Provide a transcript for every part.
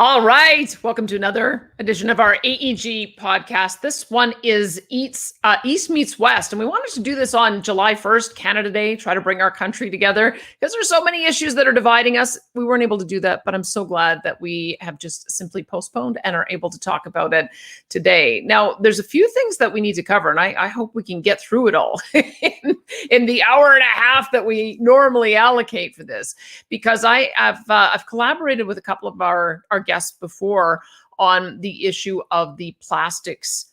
All right. Welcome to another edition of our AEG podcast. This one is East Meets West. And we wanted to do this on July 1st, Canada Day, try to bring our country together because there's so many issues that are dividing us. We weren't able to do that, but I'm so glad that we have just simply postponed and are able to talk about it today. Now, there's a few things that we need to cover, and I hope we can get through it all in the hour and a half that we normally allocate for this, because I've collaborated with a couple of our guests before on the issue of the plastics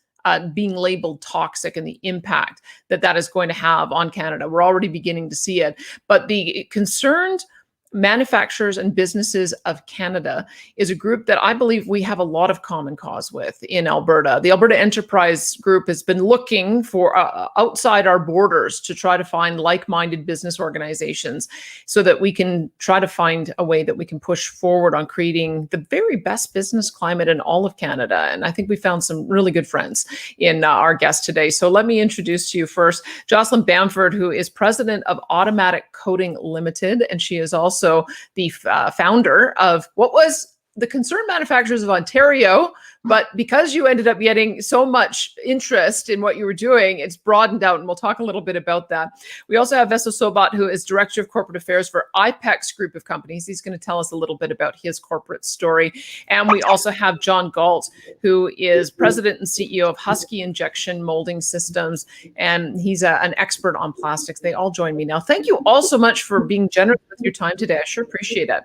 being labeled toxic and the impact that is going to have on Canada. We're already beginning to see it, but the concerned manufacturers and businesses of Canada is a group that I believe we have a lot of common cause with in Alberta. The Alberta Enterprise Group has been looking for outside our borders to try to find like-minded business organizations so that we can try to find a way that we can push forward on creating the very best business climate in all of Canada. And I think we found some really good friends in our guest today. So let me introduce to you first Jocelyn Bamford, who is president of Automatic Coating Limited, and she is also the founder of what was the Concerned Manufacturers of Ontario. But because you ended up getting so much interest in what you were doing, it's broadened out, and we'll talk a little bit about that. We also have Veso Sobat, who is Director of Corporate Affairs for IPEX Group of Companies. He's going to tell us a little bit about his corporate story. And we also have John Galt, who is President and CEO of Husky Injection Molding Systems, and he's an expert on plastics. They all join me now. Thank you all so much for being generous with your time today. I sure appreciate it.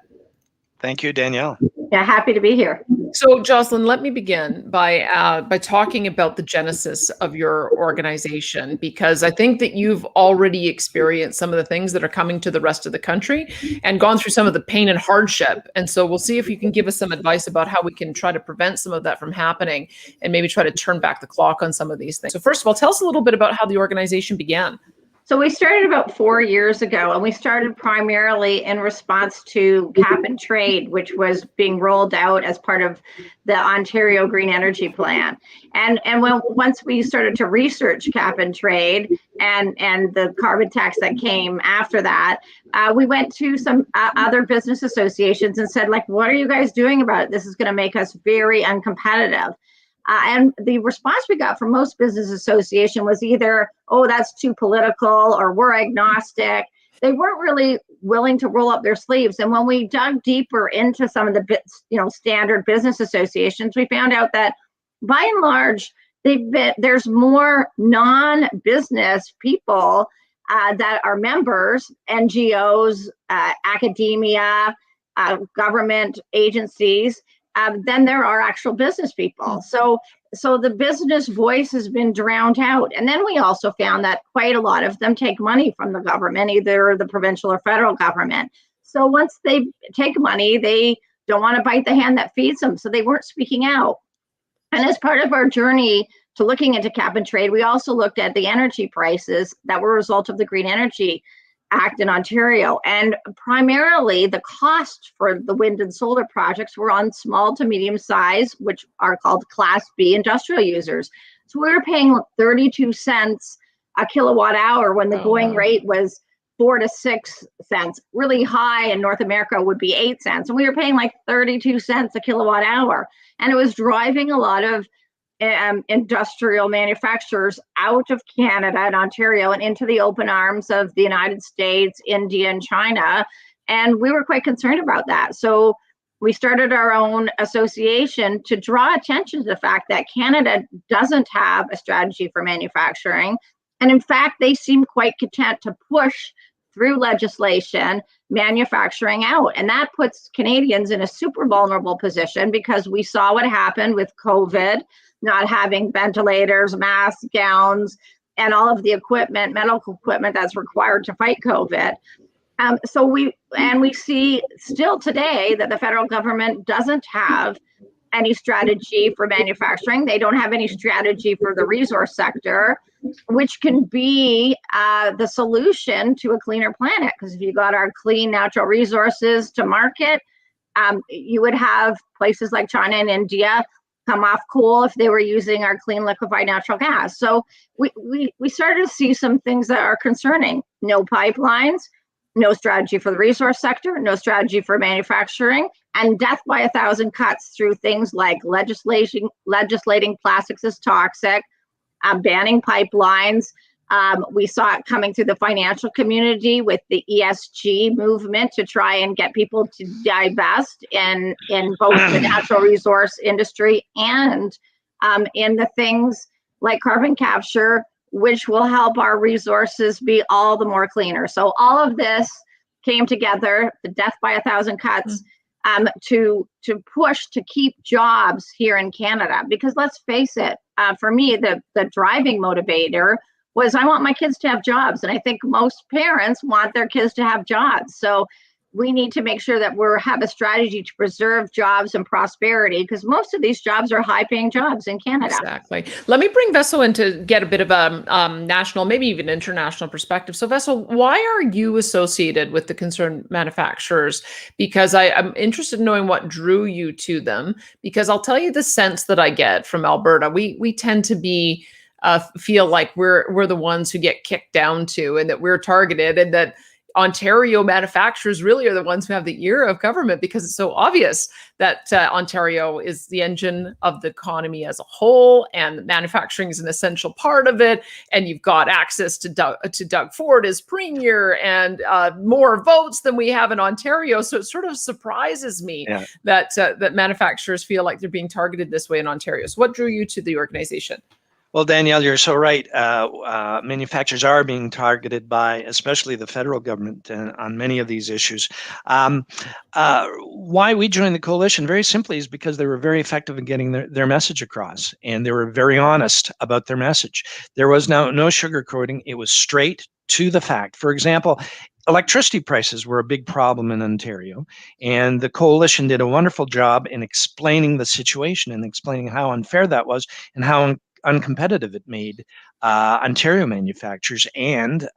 Thank you, Danielle. Yeah, happy to be here. So, Jocelyn, let me begin by talking about the genesis of your organization, because I think that you've already experienced some of the things that are coming to the rest of the country and gone through some of the pain and hardship. And so we'll see if you can give us some advice about how we can try to prevent some of that from happening and maybe try to turn back the clock on some of these things. So first of all, tell us a little bit about how the organization began. So we started about 4 years ago, and we started primarily in response to cap and trade, which was being rolled out as part of the Ontario Green Energy Plan. And once we started to research cap and trade and the carbon tax that came after that, we went to some other business associations and said, like, what are you guys doing about it? This is going to make us very uncompetitive. And the response we got from most business association was either, oh, that's too political, or we're agnostic. They weren't really willing to roll up their sleeves. And when we dug deeper into some of the standard business associations, we found out that by and large, there's more non-business people that are members, NGOs, academia, government agencies, then there are actual business people. So the business voice has been drowned out. And then we also found that quite a lot of them take money from the government, either the provincial or federal government. So once they take money, they don't want to bite the hand that feeds them. So they weren't speaking out. And as part of our journey to looking into cap and trade, we also looked at the energy prices that were a result of the Green Energy Act in Ontario. And primarily the cost for the wind and solar projects were on small to medium size, which are called Class B industrial users. So we were paying 32 cents a kilowatt hour when the going rate was 4 to 6 cents. Really high in North America would be 8 cents. And we were paying like 32 cents a kilowatt hour. And it was driving a lot of industrial manufacturers out of Canada and Ontario and into the open arms of the United States, India, and China. And we were quite concerned about that. So we started our own association to draw attention to the fact that Canada doesn't have a strategy for manufacturing. And in fact, they seem quite content to push through legislation manufacturing out. And that puts Canadians in a super vulnerable position, because we saw what happened with COVID, not having ventilators, masks, gowns, and all of the equipment, medical equipment that's required to fight COVID. So we see still today that the federal government doesn't have any strategy for manufacturing. They don't have any strategy for the resource sector, which can be the solution to a cleaner planet. Because if you got our clean natural resources to market, you would have places like China and India come off coal if they were using our clean liquefied natural gas. So we started to see some things that are concerning. No pipelines, no strategy for the resource sector, no strategy for manufacturing, and death by 1,000 cuts through things like legislating plastics as toxic, banning pipelines. We saw it coming through the financial community with the ESG movement to try and get people to divest in both the natural resource industry and in the things like carbon capture, which will help our resources be all the more cleaner. So all of this came together, the death by 1,000 cuts, to push to keep jobs here in Canada. Because let's face it, for me, the driving motivator was I want my kids to have jobs. And I think most parents want their kids to have jobs. So we need to make sure that we have a strategy to preserve jobs and prosperity, because most of these jobs are high-paying jobs in Canada. Exactly. Let me bring Veso in to get a bit of a national, maybe even international perspective. So Veso, why are you associated with the concerned manufacturers? Because I'm interested in knowing what drew you to them, because I'll tell you the sense that I get from Alberta. We tend to be feel like we're the ones who get kicked down to, and that we're targeted, and that Ontario manufacturers really are the ones who have the ear of government, because it's so obvious that Ontario is the engine of the economy as a whole, and manufacturing is an essential part of it. And you've got access to Doug Ford as premier, and more votes than we have in Ontario. So it sort of surprises me that manufacturers feel like they're being targeted this way in Ontario. So what drew you to the organization? Well, Danielle, you're so right. Manufacturers are being targeted by, especially the federal government, on many of these issues. Why we joined the coalition, very simply, is because they were very effective in getting their message across, and they were very honest about their message. There was no sugarcoating. It was straight to the fact. For example, electricity prices were a big problem in Ontario, and the coalition did a wonderful job in explaining the situation and explaining how unfair that was and how uncompetitive it made Ontario manufacturers. And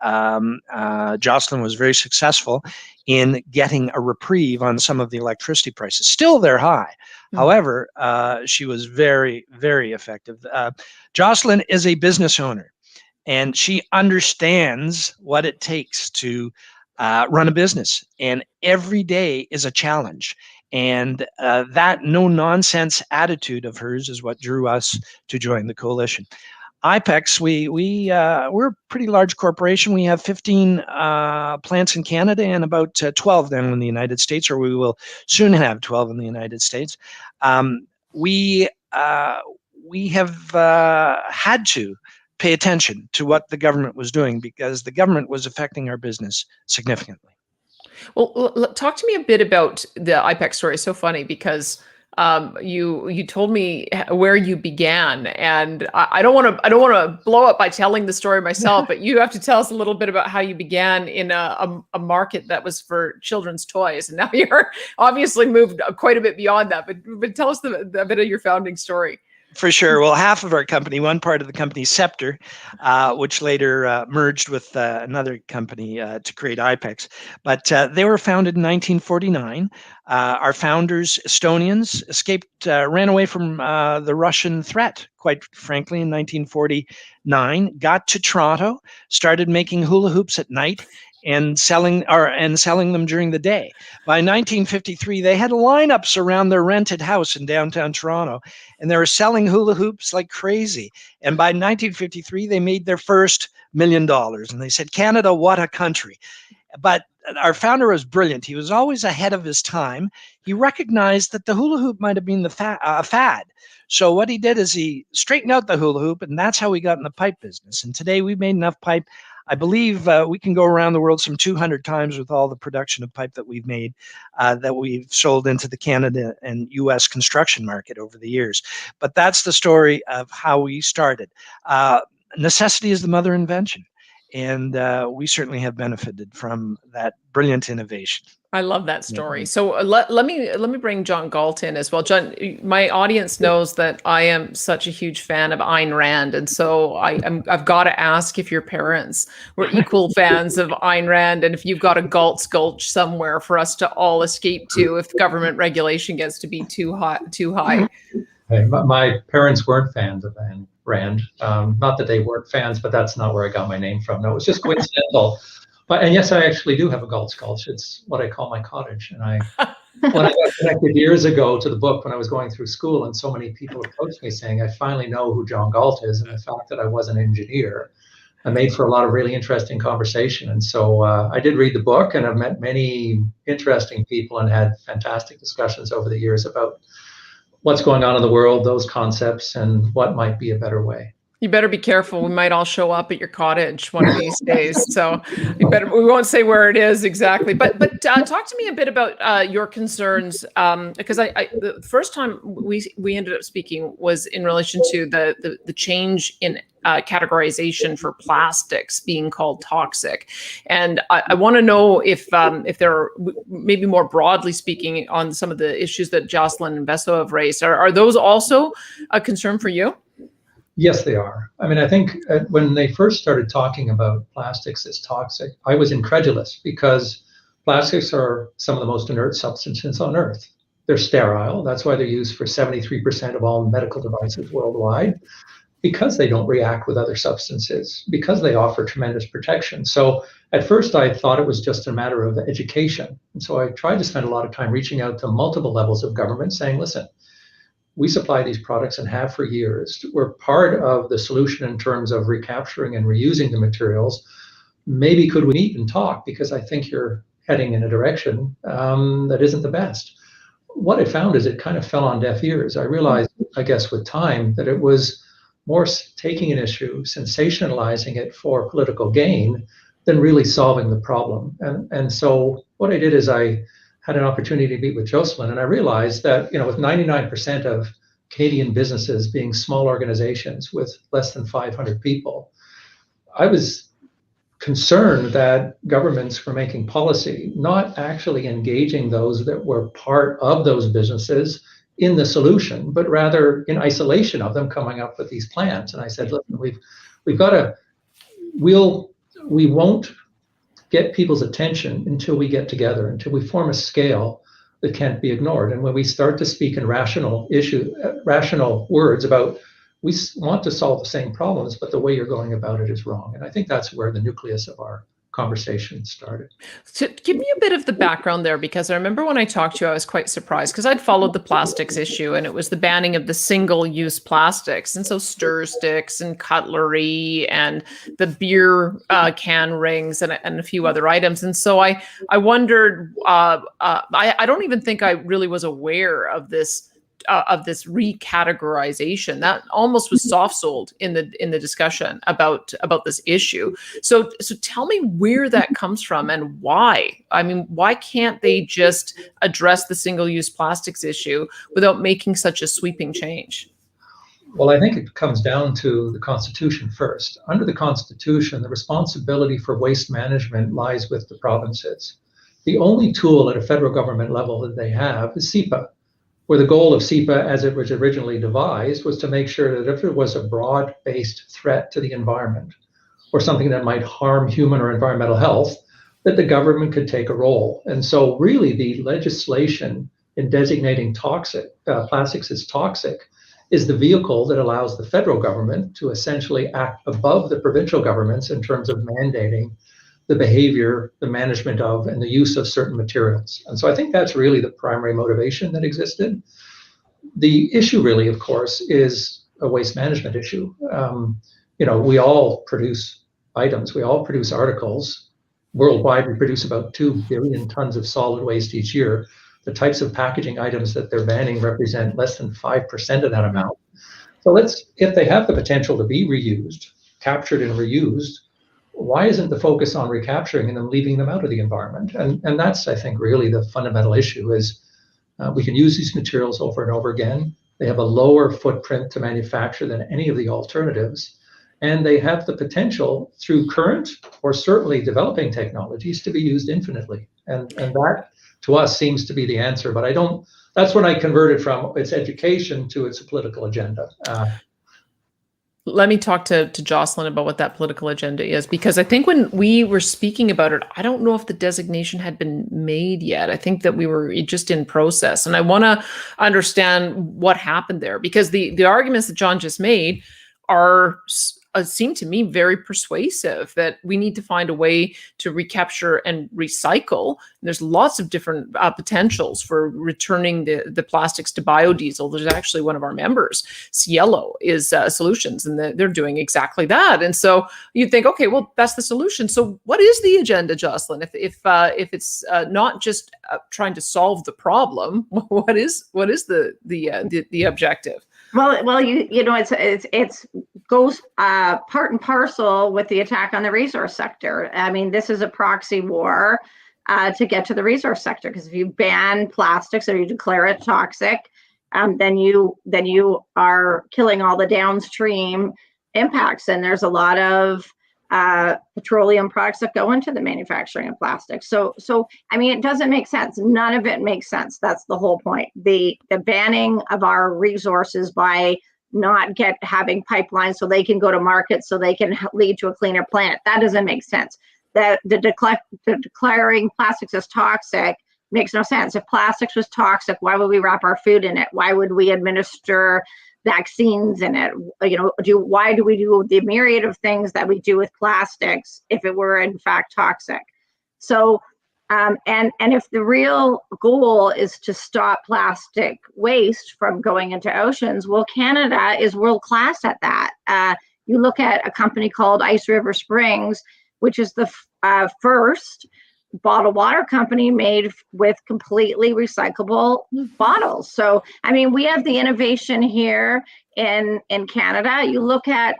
Jocelyn was very successful in getting a reprieve on some of the electricity prices. Still, they're high. However, she was very, very effective. Jocelyn is a business owner, and she understands what it takes to run a business. And every day is a challenge. And that no-nonsense attitude of hers is what drew us to join the coalition. IPEX, we're a pretty large corporation. We have 15 plants in Canada and about 12 then in the United States, or we will soon have 12 in the United States. We have had to pay attention to what the government was doing, because the government was affecting our business significantly. Well, talk to me a bit about the IPEX story. It's so funny because you told me where you began, and I don't want to blow up by telling the story myself, but you have to tell us a little bit about how you began in a market that was for children's toys, and now you're obviously moved quite a bit beyond that. But tell us a bit of your founding story. For sure. Well, half of our company, one part of the company, Scepter, which later merged with another company to create IPEX. But they were founded in 1949. Our founders, Estonians, ran away from the Russian threat, quite frankly, in 1949, got to Toronto, started making hula hoops at night, and selling them during the day. By 1953, they had lineups around their rented house in downtown Toronto, and they were selling hula hoops like crazy. And by 1953, they made their first $1 million. And they said, "Canada, what a country." But our founder was brilliant. He was always ahead of his time. He recognized that the hula hoop might have been the fad. So what he did is he straightened out the hula hoop, and that's how we got in the pipe business. And today we've made enough pipe. I believe we can go around the world some 200 times with all the production of pipe that we've made, that we've sold into the Canada and US construction market over the years. But that's the story of how we started. Necessity is the mother of invention. And we certainly have benefited from that brilliant innovation. I love that story. So let me bring John Galt in as well. John, my audience knows that I am such a huge fan of Ayn Rand, and so I've got to ask if your parents were equal fans of Ayn Rand, and if you've got a Galt's Gulch somewhere for us to all escape to if government regulation gets to be too high. Hey, my parents weren't fans of Ayn Rand. Not that they weren't fans, but that's not where I got my name from. No, it was just coincidental. And yes, I actually do have a Galt's Gulch. It's what I call my cottage, and When I got connected years ago to the book when I was going through school, and so many people approached me saying, I finally know who John Galt is, and the fact that I was an engineer, I made for a lot of really interesting conversation. And so I did read the book, and I've met many interesting people and had fantastic discussions over the years about what's going on in the world, those concepts, and what might be a better way. You better be careful. We might all show up at your cottage one of these days. So we won't say where it is exactly. But talk to me a bit about your concerns, because the first time we ended up speaking was in relation to the change in categorization for plastics being called toxic. And I want to know if there are, maybe more broadly speaking, on some of the issues that Jocelyn and Besso have raised, are those also a concern for you? Yes, they are. I mean, I think when they first started talking about plastics as toxic, I was incredulous because plastics are some of the most inert substances on Earth. They're sterile. That's why they're used for 73% of all medical devices worldwide, because they don't react with other substances, because they offer tremendous protection. So at first I thought it was just a matter of education. And so I tried to spend a lot of time reaching out to multiple levels of government saying, listen, we supply these products and have for years. We're part of the solution in terms of recapturing and reusing the materials. Maybe could we meet and talk, because I think you're heading in a direction that isn't the best. What I found is it kind of fell on deaf ears. I realized, I guess with time, that it was more taking an issue, sensationalizing it for political gain than really solving the problem. And so what I did is I had an opportunity to meet with Jocelyn, and I realized that, with 99% of Canadian businesses being small organizations with less than 500 people, I was concerned that governments were making policy, not actually engaging those that were part of those businesses in the solution, but rather in isolation of them coming up with these plans. And I said, look, we won't get people's attention until we get together, until we form a scale that can't be ignored. And when we start to speak in rational words about, we want to solve the same problems, but the way you're going about it is wrong. And I think that's where the nucleus of our conversation started. So give me a bit of the background there, because I remember when I talked to you, I was quite surprised because I'd followed the plastics issue, and it was the banning of the single-use plastics. And so stir sticks and cutlery and the beer can rings and a few other items. And so I wondered, I don't even think I really was aware of this recategorization that almost was soft sold in the discussion about this issue. So tell me where that comes from and why. I mean, why can't they just address the single-use plastics issue without making such a sweeping change? Well, I think it comes down to the Constitution first. Under the Constitution, the responsibility for waste management lies with the provinces. The only tool at a federal government level that they have is SEPA, where the goal of SEPA, as it was originally devised, was to make sure that if there was a broad-based threat to the environment or something that might harm human or environmental health, that the government could take a role. And so really the legislation in designating plastics as toxic is the vehicle that allows the federal government to essentially act above the provincial governments in terms of mandating the behavior, the management of, and the use of certain materials. And so I think that's really the primary motivation that existed. The issue really, of course, is a waste management issue. We all produce items, we all produce articles. Worldwide, we produce about 2 billion tons of solid waste each year. The types of packaging items that they're banning represent less than 5% of that amount. So if they have the potential to be reused, captured and reused, why isn't the focus on recapturing and then leaving them out of the environment? And that's, I think, really the fundamental issue is we can use these materials over and over again. They have a lower footprint to manufacture than any of the alternatives. And they have the potential through current or certainly developing technologies to be used infinitely. And that, to us, seems to be the answer. But that's when I converted from its education to its political agenda. Let me talk to Jocelyn about what that political agenda is, because I think when we were speaking about it, I don't know if the designation had been made yet. I think that we were just in process. And I want to understand what happened there, because the arguments that John just made are seem to me very persuasive that we need to find a way to recapture and recycle. And there's lots of different potentials for returning the plastics to biodiesel. There's actually one of our members, Cielo, is Solutions, and they're doing exactly that. And so you'd think, okay, well, that's the solution. So what is the agenda, Jocelyn? If it's not just trying to solve the problem, what is the objective? Well, you know, it's goes part and parcel with the attack on the resource sector. I mean, this is a proxy war to get to the resource sector, because if you ban plastics or you declare it toxic, then you are killing all the downstream impacts. And there's a lot of petroleum products that go into the manufacturing of plastics. So I mean, it doesn't make sense. None of it makes sense. That's the whole point. The banning of our resources by not having pipelines so they can go to market, so they can lead to a cleaner planet, that doesn't make sense. The declaring plastics as toxic makes no sense. If plastics was toxic, why would we wrap our food in it? Why would we administer vaccines in it? You know, why do we do the myriad of things that we do with plastics if it were in fact toxic? So and if the real goal is to stop plastic waste from going into oceans, well, Canada is world class at that. You look at a company called Ice River Springs, which is the first bottled water company made with completely recyclable bottles. So, I mean, we have the innovation here in Canada. You look at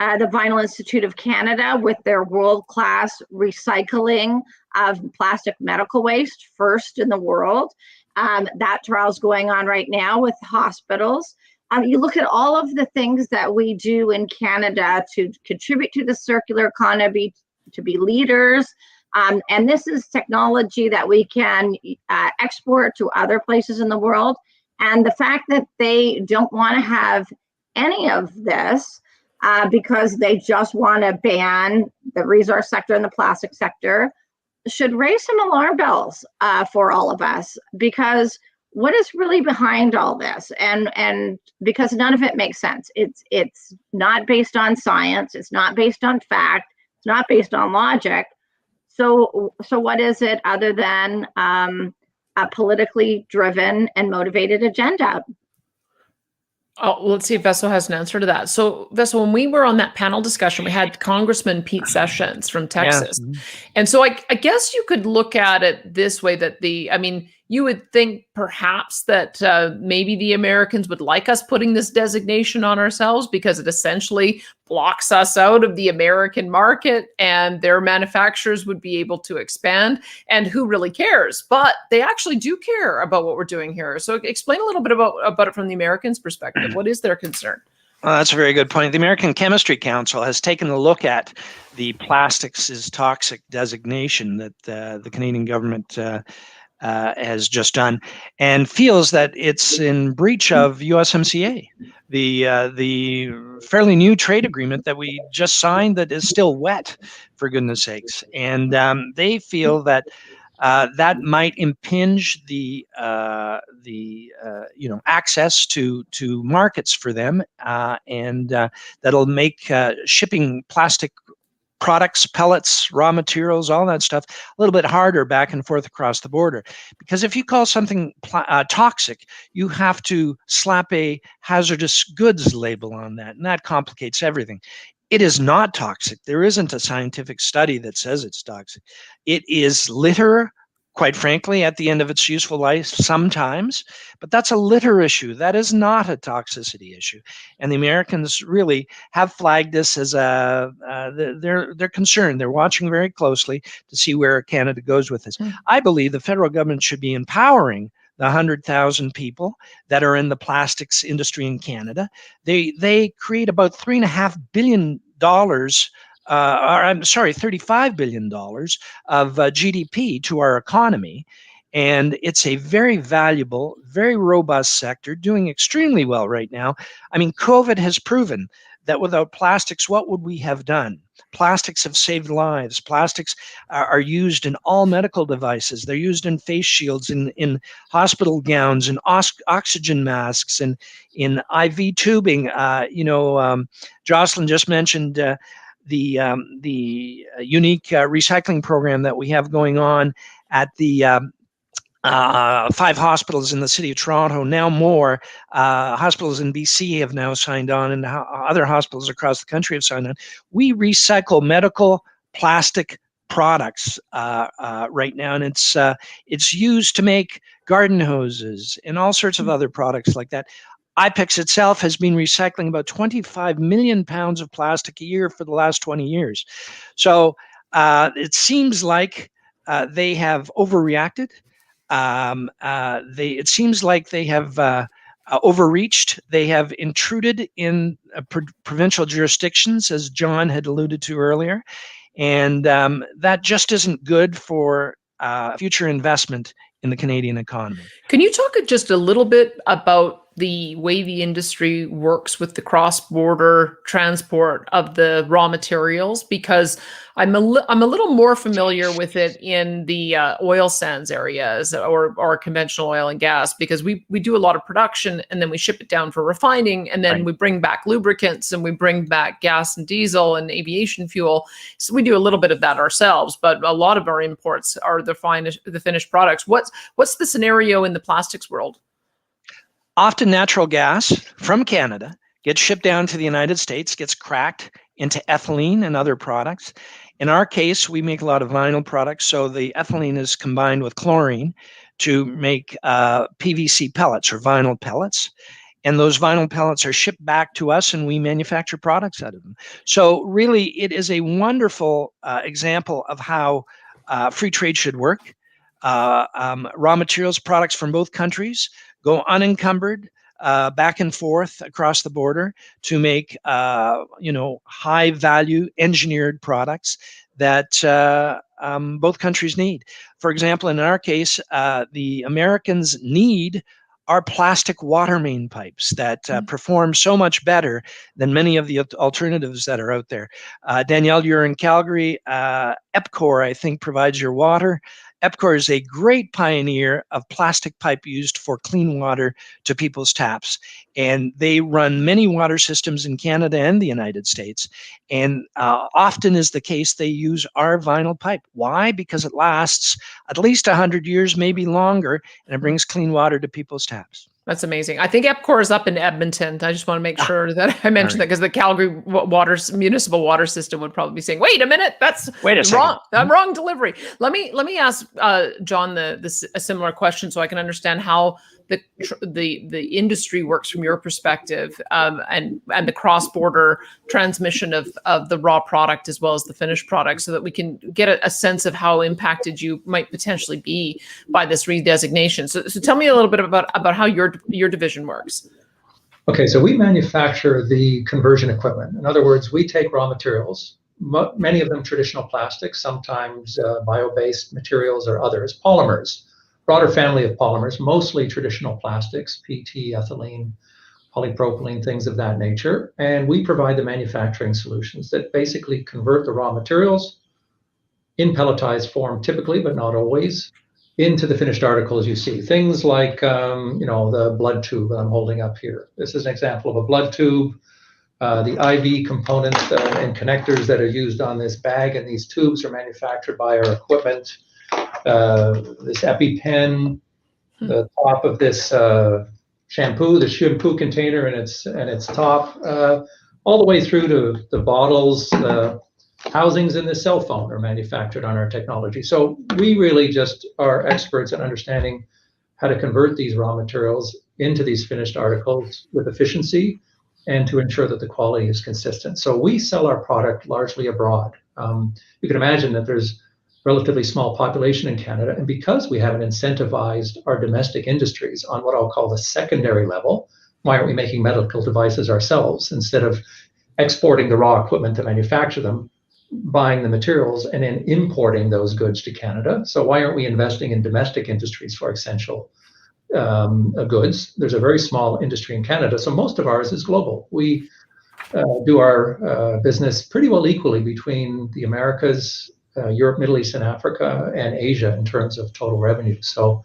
the Vinyl Institute of Canada with their world-class recycling of plastic medical waste, first in the world. That trial's going on right now with hospitals. You look at all of the things that we do in Canada to contribute to the circular economy, to be leaders. And this is technology that we can export to other places in the world. And the fact that they don't want to have any of this because they just want to ban the resource sector and the plastic sector should raise some alarm bells for all of us, because what is really behind all this? And because none of it makes sense. It's not based on science. It's not based on fact. It's not based on logic. So what is it other than a politically driven and motivated agenda? Oh, let's see if Vessel has an answer to that. So, Vessel, when we were on that panel discussion, we had Congressman Pete Sessions from Texas. Yeah. And so I guess you could look at it this way, that you would think perhaps that maybe the Americans would like us putting this designation on ourselves, because it essentially blocks us out of the American market and their manufacturers would be able to expand. And who really cares? But they actually do care about what we're doing here. So explain a little bit about it from the Americans' perspective. What is their concern? Well, that's a very good point. The American Chemistry Council has taken a look at the plastics is toxic designation that the Canadian government has just done, and feels that it's in breach of USMCA, the fairly new trade agreement that we just signed that is still wet, for goodness sakes. And they feel that that might impinge the access to markets for them, and that'll make shipping plastic products, pellets, raw materials, all that stuff, a little bit harder back and forth across the border. Because if you call something toxic, you have to slap a hazardous goods label on that, and that complicates everything. It is not toxic. There isn't a scientific study that says it's toxic. It is litter, quite frankly, at the end of its useful life sometimes, but that's a litter issue. That is not a toxicity issue. And the Americans really have flagged this as they're concerned. They're watching very closely to see where Canada goes with this. I believe the federal government should be empowering the 100,000 people that are in the plastics industry in Canada. They create about $3.5 billion $35 billion of GDP to our economy. And it's a very valuable, very robust sector, doing extremely well right now. I mean, COVID has proven that without plastics, what would we have done? Plastics have saved lives. Plastics are used in all medical devices. They're used in face shields, in hospital gowns, in oxygen masks, and in IV tubing. Jocelyn just mentioned the unique recycling program that we have going on at the 5 hospitals in the city of Toronto. Now more hospitals in BC have now signed on, and other hospitals across the country have signed on. We recycle medical plastic products right now, and it's used to make garden hoses and all sorts of other products like that. IPEX itself has been recycling about 25 million pounds of plastic a year for the last 20 years. So it seems like they have overreacted. It seems like they have overreached. They have intruded in provincial jurisdictions, as John had alluded to earlier, and that just isn't good for future investment in the Canadian economy. Can you talk just a little bit about the way the industry works with the cross-border transport of the raw materials? Because I'm a little more familiar with it in the oil sands areas or conventional oil and gas, because we do a lot of production and then we ship it down for refining, and then we bring back lubricants and we bring back gas and diesel and aviation fuel. So we do a little bit of that ourselves, but a lot of our imports are the finished products. What's the scenario in the plastics world? Often natural gas from Canada gets shipped down to the United States, gets cracked into ethylene and other products. In our case, we make a lot of vinyl products, so the ethylene is combined with chlorine to make PVC pellets or vinyl pellets. And those vinyl pellets are shipped back to us, and we manufacture products out of them. So really, it is a wonderful example of how free trade should work. Raw materials, products from both countries go unencumbered back and forth across the border to make high value engineered products that both countries need. For example, in our case, the Americans need our plastic water main pipes that perform so much better than many of the alternatives that are out there. Danielle, you're in Calgary. EPCOR, I think, provides your water. EPCOR is a great pioneer of plastic pipe used for clean water to people's taps. And they run many water systems in Canada and the United States. And often is the case, they use our vinyl pipe. Why? Because it lasts at least 100 years, maybe longer, and it brings clean water to people's taps. That's amazing. I think EPCOR is up in Edmonton. I just want to make sure that I mentioned that, because the Calgary municipal water system would probably be saying, "Wait a minute, that's wrong. Wrong delivery." Let me ask John a similar question so I can understand how the industry works from your perspective, and the cross-border transmission of the raw product as well as the finished product, so that we can get a sense of how impacted you might potentially be by this redesignation. So tell me a little bit about how your division works. Okay, so we manufacture the conversion equipment. In other words, we take raw materials, many of them traditional plastics, sometimes bio-based materials or others, polymers, broader family of polymers, mostly traditional plastics, PT, ethylene, polypropylene, things of that nature. And we provide the manufacturing solutions that basically convert the raw materials in pelletized form, typically, but not always, into the finished articles you see. Things like, the blood tube that I'm holding up here. This is an example of a blood tube. The IV components and connectors that are used on this bag and these tubes are manufactured by our equipment. This EpiPen, the top of this shampoo, the shampoo container and its top, all the way through to the bottles, the housings in the cell phone are manufactured on our technology. So we really just are experts at understanding how to convert these raw materials into these finished articles with efficiency and to ensure that the quality is consistent. So we sell our product largely abroad. You can imagine that there's relatively small population in Canada, and because we haven't incentivized our domestic industries on what I'll call the secondary level, why aren't we making medical devices ourselves instead of exporting the raw equipment to manufacture them, buying the materials, and then importing those goods to Canada? So why aren't we investing in domestic industries for essential goods? There's a very small industry in Canada, so most of ours is global. We do our business pretty well equally between the Americas, Europe, Middle East, and Africa, and Asia in terms of total revenue. So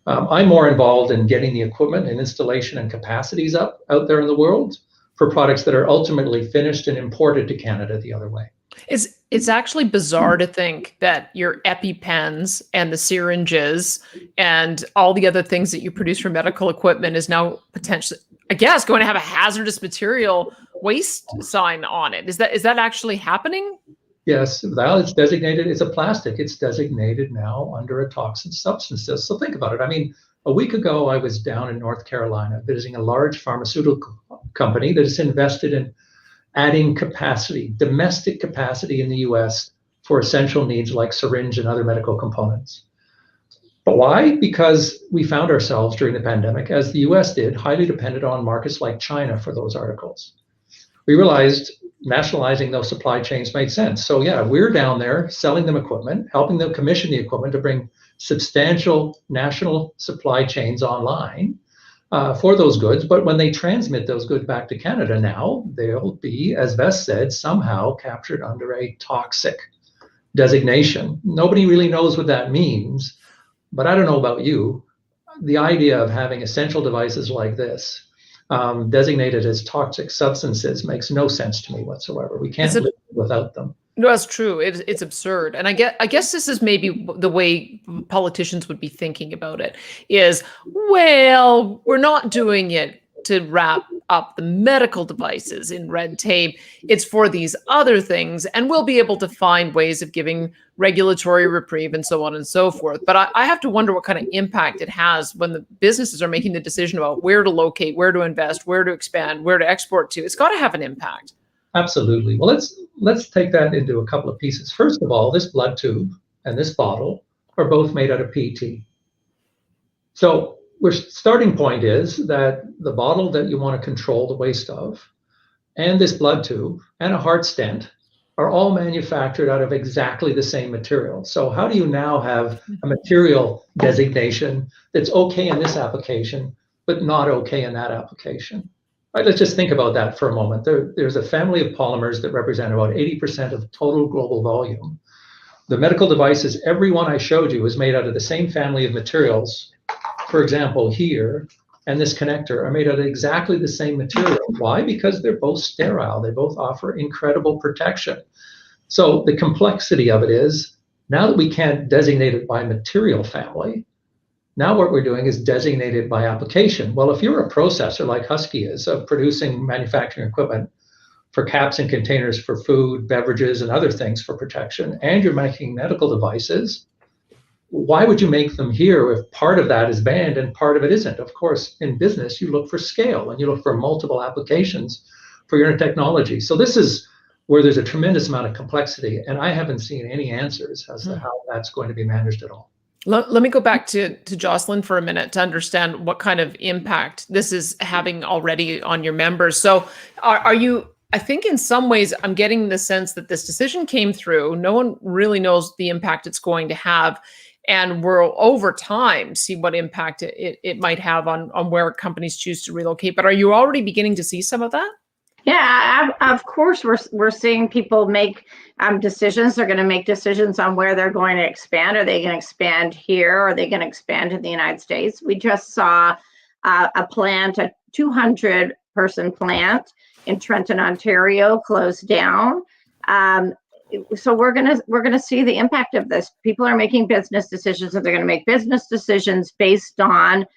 I'm more involved in getting the equipment and installation and capacities out there in the world for products that are ultimately finished and imported to Canada the other way. It's actually bizarre to think that your EpiPens and the syringes and all the other things that you produce for medical equipment is now potentially, I guess, going to have a hazardous material waste sign on it. Is that actually happening? Yes, well, it's designated, it's a plastic. It's designated now under a toxic substances. So think about it. I mean, a week ago, I was down in North Carolina visiting a large pharmaceutical company that has invested in adding capacity, domestic capacity in the US for essential needs like syringe and other medical components. But why? Because we found ourselves during the pandemic, as the US did, highly dependent on markets like China for those articles. We realized nationalizing those supply chains made sense. So yeah, we're down there selling them equipment, helping them commission the equipment to bring substantial national supply chains online for those goods. But when they transmit those goods back to Canada now, they'll be, as Vess said, somehow captured under a toxic designation. Nobody really knows what that means, but I don't know about you. The idea of having essential devices like this designated as toxic substances makes no sense to me whatsoever. We can't live without them. No, that's true. It's absurd. And I guess this is maybe the way politicians would be thinking about it is, well, we're not doing it to wrap up the medical devices in red tape. It's for these other things. And we'll be able to find ways of giving regulatory reprieve and so on and so forth. But I have to wonder what kind of impact it has when the businesses are making the decision about where to locate, where to invest, where to expand, where to export to. It's got to have an impact. Absolutely. Well, let's take that into a couple of pieces. First of all, this blood tube and this bottle are both made out of PET. So our starting point is that the bottle that you want to control the waste of, and this blood tube and a heart stent are all manufactured out of exactly the same material. So how do you now have a material designation that's okay in this application, but not okay in that application? Right, let's just think about that for a moment. There's a family of polymers that represent about 80% of total global volume. The medical devices, every one I showed you, is made out of the same family of materials. For example, here and this connector are made out of exactly the same material. Why? Because they're both sterile. They both offer incredible protection. So the complexity of it is, now that we can't designate it by material family, now what we're doing is designated by application. Well, if you're a processor like Husky is of producing manufacturing equipment for caps and containers for food, beverages, and other things for protection, and you're making medical devices, why would you make them here if part of that is banned and part of it isn't? Of course, in business, you look for scale and you look for multiple applications for your technology. So this is where there's a tremendous amount of complexity, and I haven't seen any answers as to how that's going to be managed at all. Let me go back to Jocelyn for a minute to understand what kind of impact this is having already on your members. So are you, I think in some ways, I'm getting the sense that this decision came through. No one really knows the impact it's going to have. And we'll, over time, see what impact it might have on where companies choose to relocate. But are you already beginning to see some of that? Yeah, of course, we're seeing people make decisions. They're going to make decisions on where they're going to expand. Are they going to expand here? Are they going to expand in the United States? We just saw a 200-person plant in Trenton, Ontario, closed down. So we're gonna see the impact of this. People are making business decisions, and they're going to make business decisions based on.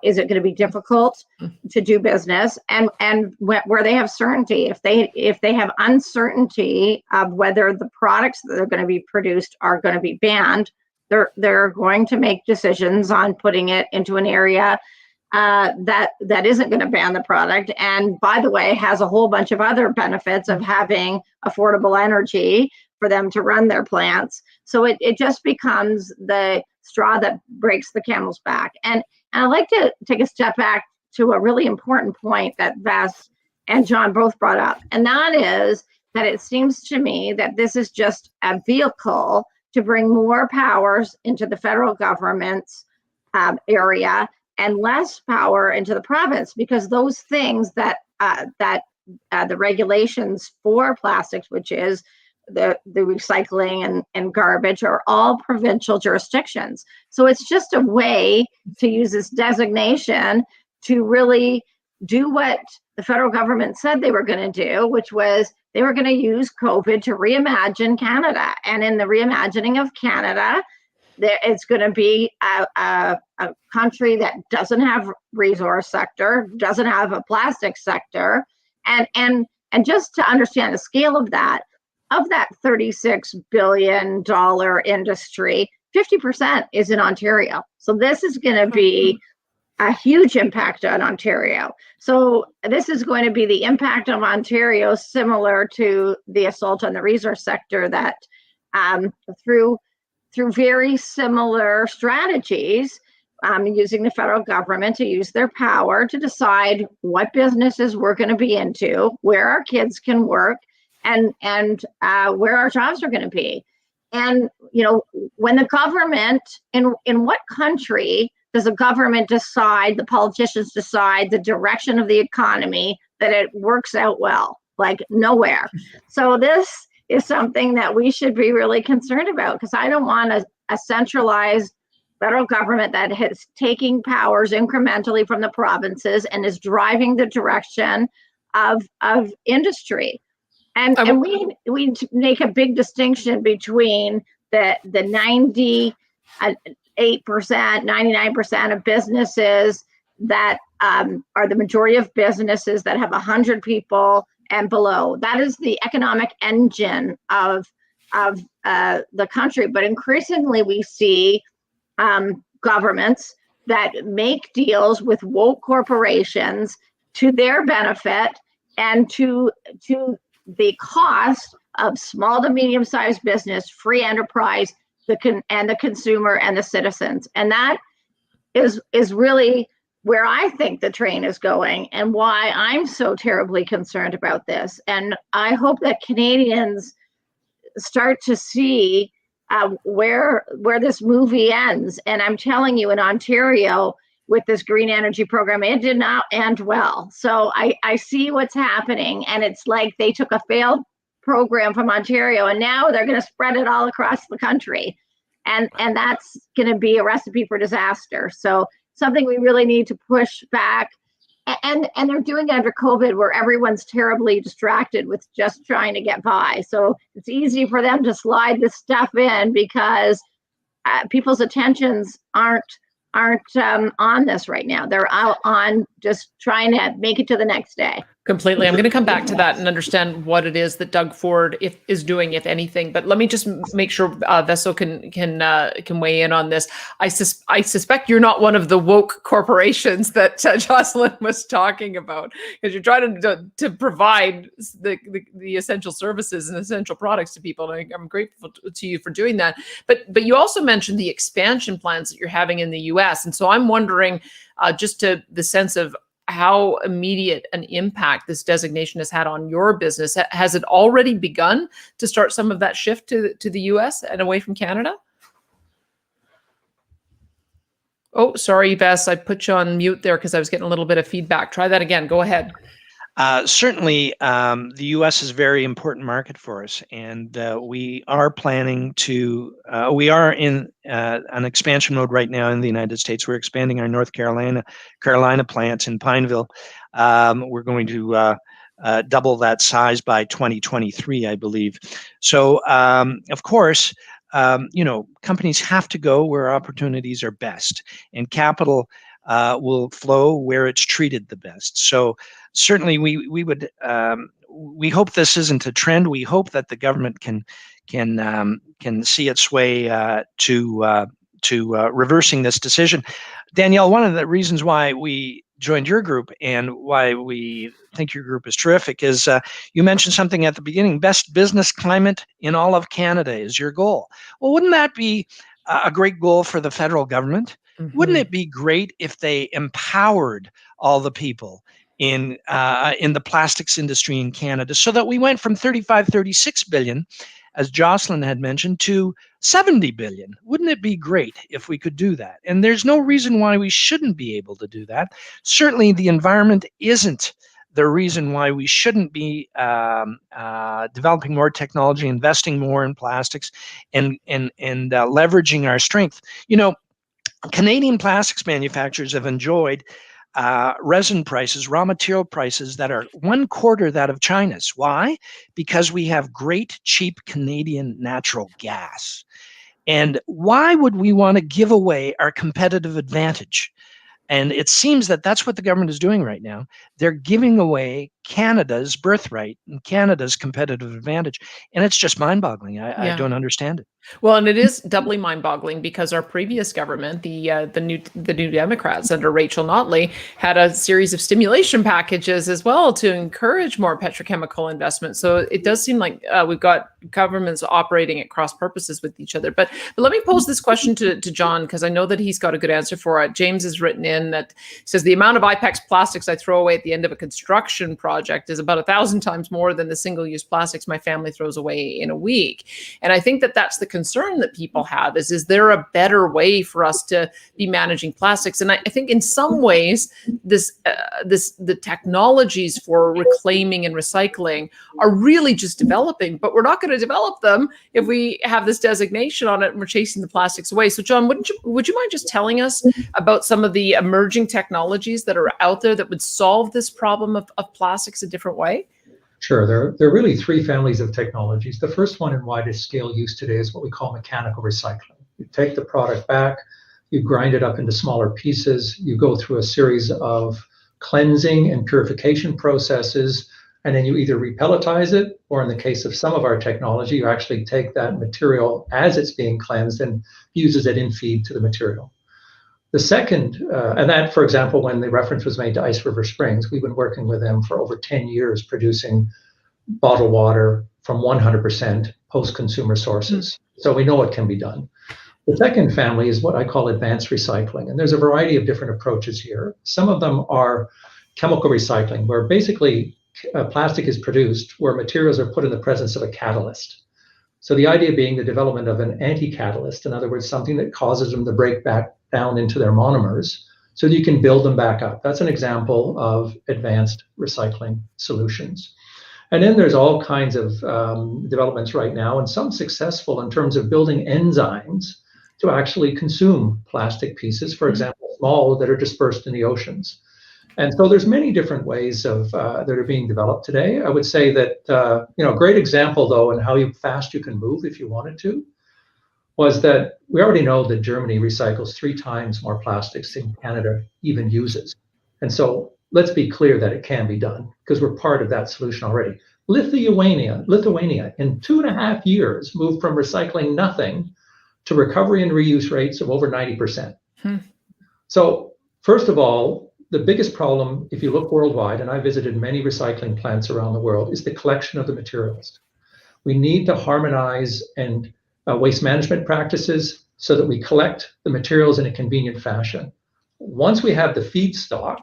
Is it going to be difficult to do business, and where they have certainty? If they have uncertainty of whether the products that are going to be produced are going to be banned, they're going to make decisions on putting it into an area that isn't going to ban the product. And by the way, has a whole bunch of other benefits of having affordable energy for them to run their plants. So it just becomes the straw that breaks the camel's back. And I'd like to take a step back to a really important point that Vess and John both brought up. And that is that it seems to me that this is just a vehicle to bring more powers into the federal government's area and less power into the province, because those things that the regulations for plastics, which is the recycling and garbage, are all provincial jurisdictions. So it's just a way to use this designation to really do what the federal government said they were going to do, which was they were going to use COVID to reimagine Canada. And in the reimagining of Canada, it's going to be a country that doesn't have resource sector, doesn't have a plastic sector, and just to understand the scale of that $36 billion industry, 50% is in Ontario. So this is going to be a huge impact on Ontario. So this is going to be the impact of Ontario, similar to the assault on the resource sector, that through very similar strategies, using the federal government to use their power to decide what businesses we're going to be into, where our kids can work, and where our jobs are going to be. And when the government, in what country does the government decide, the politicians decide the direction of the economy, that it works out well? Like, nowhere. So this is something that we should be really concerned about, because I don't want a centralized federal government that is taking powers incrementally from the provinces and is driving the direction of industry. And we make a big distinction between the 98%, 99% of businesses that are the majority of businesses that have 100 people and below. That is the economic engine of the country. But increasingly, we see governments that make deals with woke corporations to their benefit and to the cost of small to medium-sized business, free enterprise, and the consumer and the citizens. And that is really where I think the train is going, and why I'm so terribly concerned about this. And I hope that Canadians start to see where this movie ends. And I'm telling you, in Ontario, with this green energy program, it did not end well. So I see what's happening, and it's like they took a failed program from Ontario, and now they're going to spread it all across the country. And that's going to be a recipe for disaster. So something we really need to push back. And they're doing it under COVID, where everyone's terribly distracted with just trying to get by. So it's easy for them to slide this stuff in, because people's attentions aren't on this right now. They're out on just trying to make it to the next day. Completely. I'm going to come back to that and understand what it is that Doug Ford is doing, if anything. But let me just make sure Veso can weigh in on this. I suspect you're not one of the woke corporations that Jocelyn was talking about, because you're trying to provide the essential services and essential products to people. And I'm grateful to you for doing that. But you also mentioned the expansion plans that you're having in the U.S. And so I'm wondering, just to the sense of how immediate an impact this designation has had on your business. Has it already begun to start some of that shift to the US and away from Canada? Oh, sorry, Vess, I put you on mute there because I was getting a little bit of feedback. Try that again. Go ahead. Certainly, the U.S. is a very important market for us, and we are planning to. We are in an expansion mode right now in the United States. We're expanding our North Carolina plant in Pineville. We're going to double that size by 2023, I believe. So, of course, companies have to go where opportunities are best, and capital will flow where it's treated the best. So certainly we would we hope this isn't a trend. We hope that the government can see its way to reversing this decision. Danielle, one of the reasons why we joined your group and why we think your group is terrific is you mentioned something at the beginning: best business climate in all of Canada is your goal. Well, wouldn't that be a great goal for the federal government? Mm-hmm. Wouldn't it be great if they empowered all the people in the plastics industry in Canada, so that we went from 36 billion, as Jocelyn had mentioned, to 70 billion? Wouldn't it be great if we could do that? And there's no reason why we shouldn't be able to do that. Certainly the environment isn't the reason why we shouldn't be developing more technology, investing more in plastics, and leveraging our strength. Canadian plastics manufacturers have enjoyed resin prices, raw material prices that are 1/4 that of China's. Why? Because we have great, cheap Canadian natural gas. And why would we want to give away our competitive advantage? And it seems that that's what the government is doing right now. They're giving away Canada's birthright and Canada's competitive advantage. And it's just mind-boggling. I don't understand it. Well, and it is doubly mind-boggling because our previous government, the New Democrats under Rachel Notley, had a series of stimulation packages as well to encourage more petrochemical investment. So it does seem like we've got governments operating at cross purposes with each other. But let me pose this question to John, because I know that he's got a good answer for it. James has written in that says the amount of IPEX plastics I throw away at the end of a construction project is about 1,000 times more than the single-use plastics my family throws away in a week. And I think that that's the concern that people have is there a better way for us to be managing plastics? And I think in some ways the technologies for reclaiming and recycling are really just developing, but we're not going to develop them if we have this designation on it and we're chasing the plastics away. So John, would you mind just telling us about some of the emerging technologies that are out there that would solve this problem of plastics a different way? Sure. There are really three families of technologies. The first one in widest scale use today is what we call mechanical recycling. You take the product back, you grind it up into smaller pieces, you go through a series of cleansing and purification processes, and then you either repelletize it, or in the case of some of our technology, you actually take that material as it's being cleansed and uses it in feed to the material. The second, and that, for example, when the reference was made to Ice River Springs, we've been working with them for over 10 years producing bottled water from 100% post-consumer sources. So we know it can be done. The second family is what I call advanced recycling. And there's a variety of different approaches here. Some of them are chemical recycling, where basically plastic is produced where materials are put in the presence of a catalyst. So the idea being the development of an anti-catalyst, in other words, something that causes them to break back down into their monomers so that you can build them back up. That's an example of advanced recycling solutions. And then there's all kinds of developments right now, and some successful in terms of building enzymes to actually consume plastic pieces, for example, small that are dispersed in the oceans. And so there's many different ways of that are being developed today. I would say that a great example, though, and how fast you can move if you wanted to, was that we already know that Germany recycles 3 times more plastics than Canada even uses. And so let's be clear that it can be done because we're part of that solution already. Lithuania in 2.5 years moved from recycling nothing to recovery and reuse rates of over 90%. So first of all, the biggest problem, if you look worldwide, and I visited many recycling plants around the world, is the collection of the materials. We need to harmonize and waste management practices so that we collect the materials in a convenient fashion. Once we have the feedstock,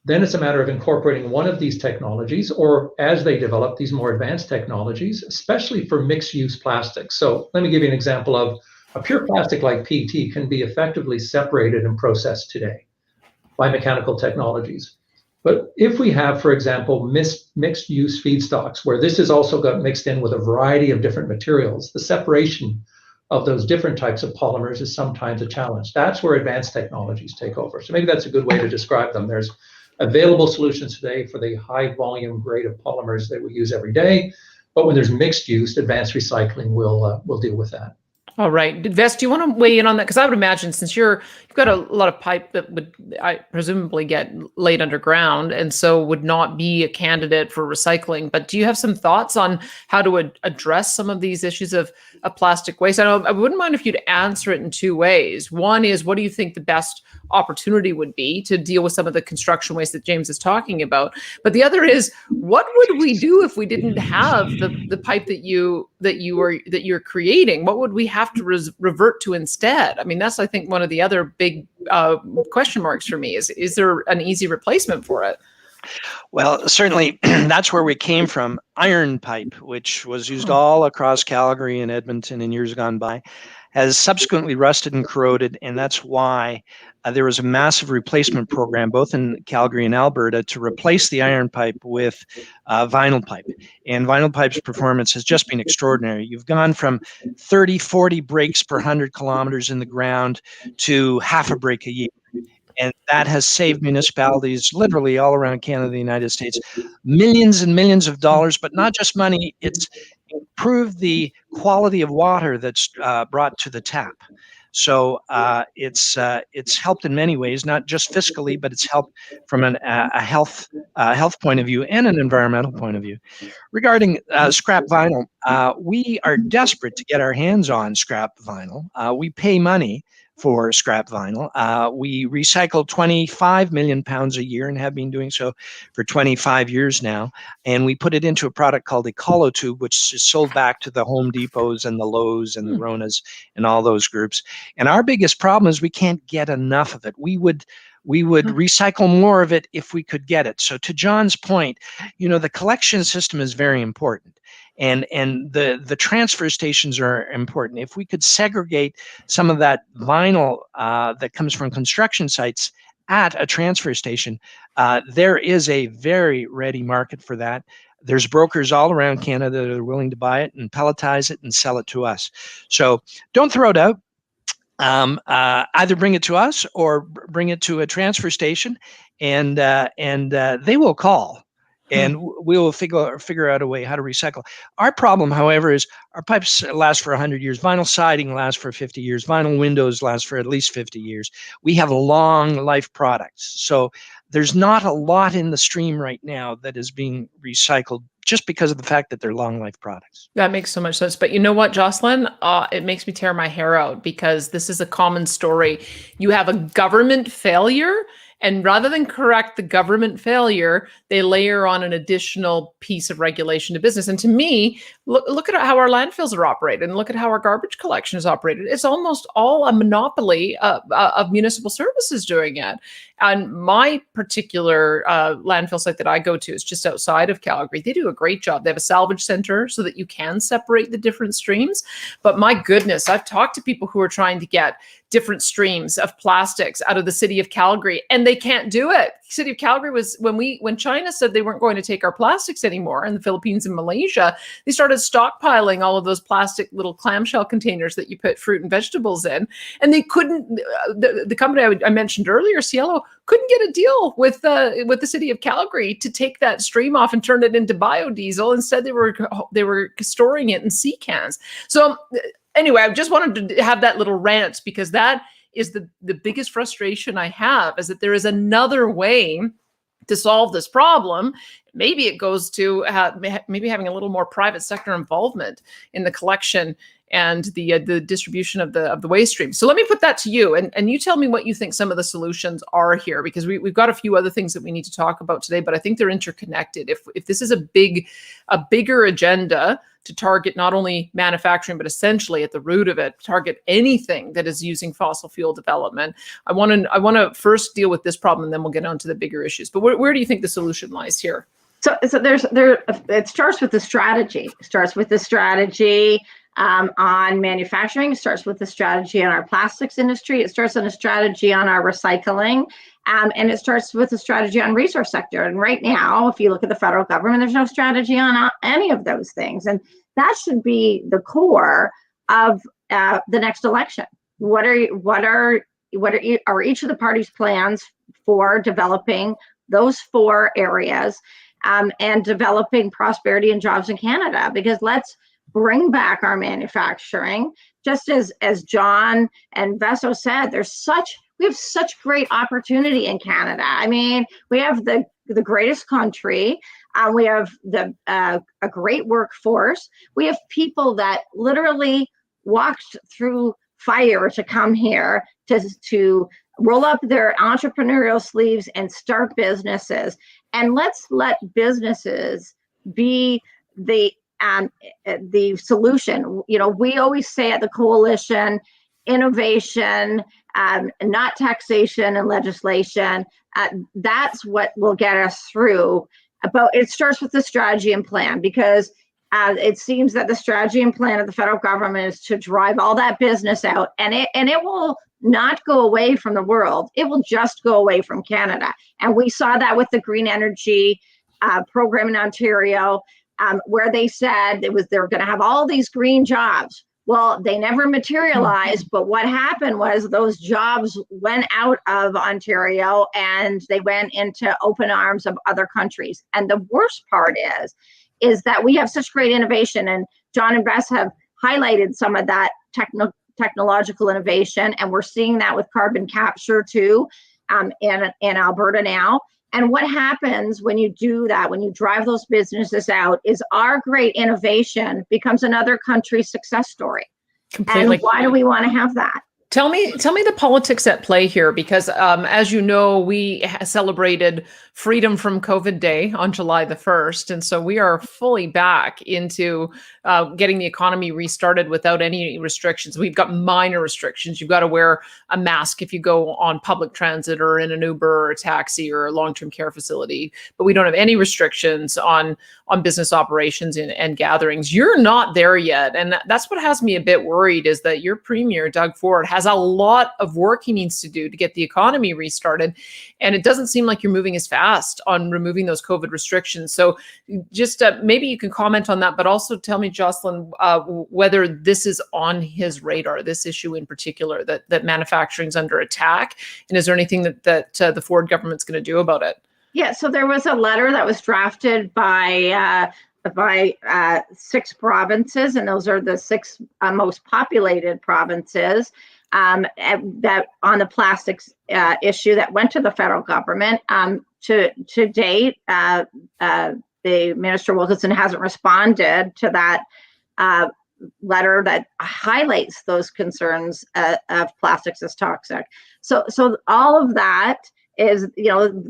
then it's a matter of incorporating one of these technologies, or as they develop these more advanced technologies, especially for mixed-use plastics. So let me give you an example of a pure plastic like PET can be effectively separated and processed today by mechanical technologies. But if we have, for example, mixed-use feedstocks, where this has also got mixed in with a variety of different materials, the separation of those different types of polymers is sometimes a challenge. That's where advanced technologies take over. So maybe that's a good way to describe them. There's available solutions today for the high volume grade of polymers that we use every day, but when there's mixed use, advanced recycling will deal with that. All right. Vess, do you want to weigh in on that? Because I would imagine since you've got a lot of pipe that would presumably get laid underground and so would not be a candidate for recycling. But do you have some thoughts on how to address some of these issues of plastic waste? I wouldn't mind if you'd answer it in 2 ways. One is, what do you think the best opportunity would be to deal with some of the construction waste that James is talking about? But the other is, what would we do if we didn't have the pipe that you're creating? What would we have to revert to instead? I mean, that's, I think, one of the other big question marks for me is there an easy replacement for it? Well, certainly that's where we came from. Iron pipe, which was used all across Calgary and Edmonton in years gone by, has subsequently rusted and corroded, and that's why there was a massive replacement program both in Calgary and Alberta to replace the iron pipe with vinyl pipe. And vinyl pipe's performance has just been extraordinary. You've gone from 30, 40 breaks per 100 kilometers in the ground to half a break a year. And that has saved municipalities literally all around Canada, the United States, millions and millions of dollars, but not just money. It's improved the quality of water that's brought to the tap. So it's helped in many ways, not just fiscally, but it's helped from a health point of view and an environmental point of view. Regarding scrap vinyl, we are desperate to get our hands on scrap vinyl. We pay money for scrap vinyl. We recycle 25 million pounds a year and have been doing so for 25 years now. And we put it into a product called EcoloTube, which is sold back to the Home Depots and the Lowe's and the Ronas and all those groups. And our biggest problem is we can't get enough of it. We would recycle more of it if we could get it. So to John's point, the collection system is very important. And the transfer stations are important. If we could segregate some of that vinyl that comes from construction sites at a transfer station, there is a very ready market for that. There's brokers all around Canada that are willing to buy it and pelletize it and sell it to us. So don't throw it out. Either bring it to us or bring it to a transfer station, and they will call. And we will figure out a way how to recycle. Our problem, however, is our pipes last for 100 years. Vinyl siding lasts for 50 years. Vinyl windows last for at least 50 years. We have long life products. So there's not a lot in the stream right now that is being recycled just because of the fact that they're long life products. That makes so much sense. But you know what, Jocelyn? It makes me tear my hair out because this is a common story. You have a government failure, and rather than correct the government failure, they layer on an additional piece of regulation to business. And to me, look at how our landfills are operated and look at how our garbage collection is operated. It's almost all a monopoly of municipal services doing it. And my particular landfill site that I go to is just outside of Calgary. They do a great job. They have a salvage center so that you can separate the different streams. But my goodness, I've talked to people who are trying to get different streams of plastics out of the city of Calgary, and they can't do it. City of Calgary was when China said they weren't going to take our plastics anymore, and the Philippines and Malaysia, they started stockpiling all of those plastic little clamshell containers that you put fruit and vegetables in, and they couldn't. The company I mentioned earlier, Cielo, couldn't get a deal with the city of Calgary to take that stream off and turn it into biodiesel. Instead, they were storing it in sea cans. So anyway, I just wanted to have that little rant because that is the biggest frustration I have, is that there is another way to solve this problem. Maybe it goes to maybe having a little more private sector involvement in the collection and the distribution of the waste stream. So let me put that to you, and you tell me what you think some of the solutions are here, because we've got a few other things that we need to talk about today, but I think they're interconnected. If this is a bigger agenda to target not only manufacturing, but essentially at the root of it, target anything that is using fossil fuel development. I want to first deal with this problem, and then we'll get on to the bigger issues. But where do you think the solution lies here? So it starts with the strategy. It starts with the strategy on manufacturing. It starts with the strategy on our plastics industry. It starts on a strategy on our recycling. And it starts with a strategy on resource sector. And right now, if you look at the federal government, there's no strategy on any of those things. And that should be the core of the next election. What are each of the parties' plans for developing those four areas and developing prosperity and jobs in Canada? Because let's bring back our manufacturing. Just as John and Vesso said, we have such great opportunity in Canada. I mean, we have the greatest country. We have a great workforce. We have people that literally walked through fire to come here to roll up their entrepreneurial sleeves and start businesses. And let's let businesses be the solution. We always say at the coalition, innovation not taxation and legislation. That's what will get us through. But it starts with the strategy and plan, because it seems that the strategy and plan of the federal government is to drive all that business out, and it will not go away from the world. It will just go away from Canada. And we saw that with the green energy program in Ontario, where they said they were going to have all these green jobs. Well, they never materialized, but what happened was those jobs went out of Ontario and they went into open arms of other countries. And the worst part is that we have such great innovation, and John and Bess have highlighted some of that technological innovation, and we're seeing that with carbon capture too, in Alberta now. And what happens when you do that, when you drive those businesses out, is our great innovation becomes another country's success story. Completely. And why do we want to have that? Tell me the politics at play here, because as you know, we celebrated Freedom from COVID Day on July the 1st. And so we are fully back into getting the economy restarted without any restrictions. We've got minor restrictions. You've got to wear a mask if you go on public transit or in an Uber or a taxi or a long-term care facility. But we don't have any restrictions on business operations and gatherings. You're not there yet. And that's what has me a bit worried, is that your premier, Doug Ford, has a lot of work he needs to do to get the economy restarted. And it doesn't seem like you're moving as fast on removing those COVID restrictions. So just maybe you can comment on that, but also tell me, Jocelyn, whether this is on his radar, this issue in particular, that manufacturing is under attack. And is there anything that the Ford government's going to do about it? Yeah, so there was a letter that was drafted by 6 provinces, and those are the 6 most populated provinces, that on the plastics issue that went to the federal government. To date, the Minister Wilkinson hasn't responded to that letter that highlights those concerns of plastics as toxic. So all of that is,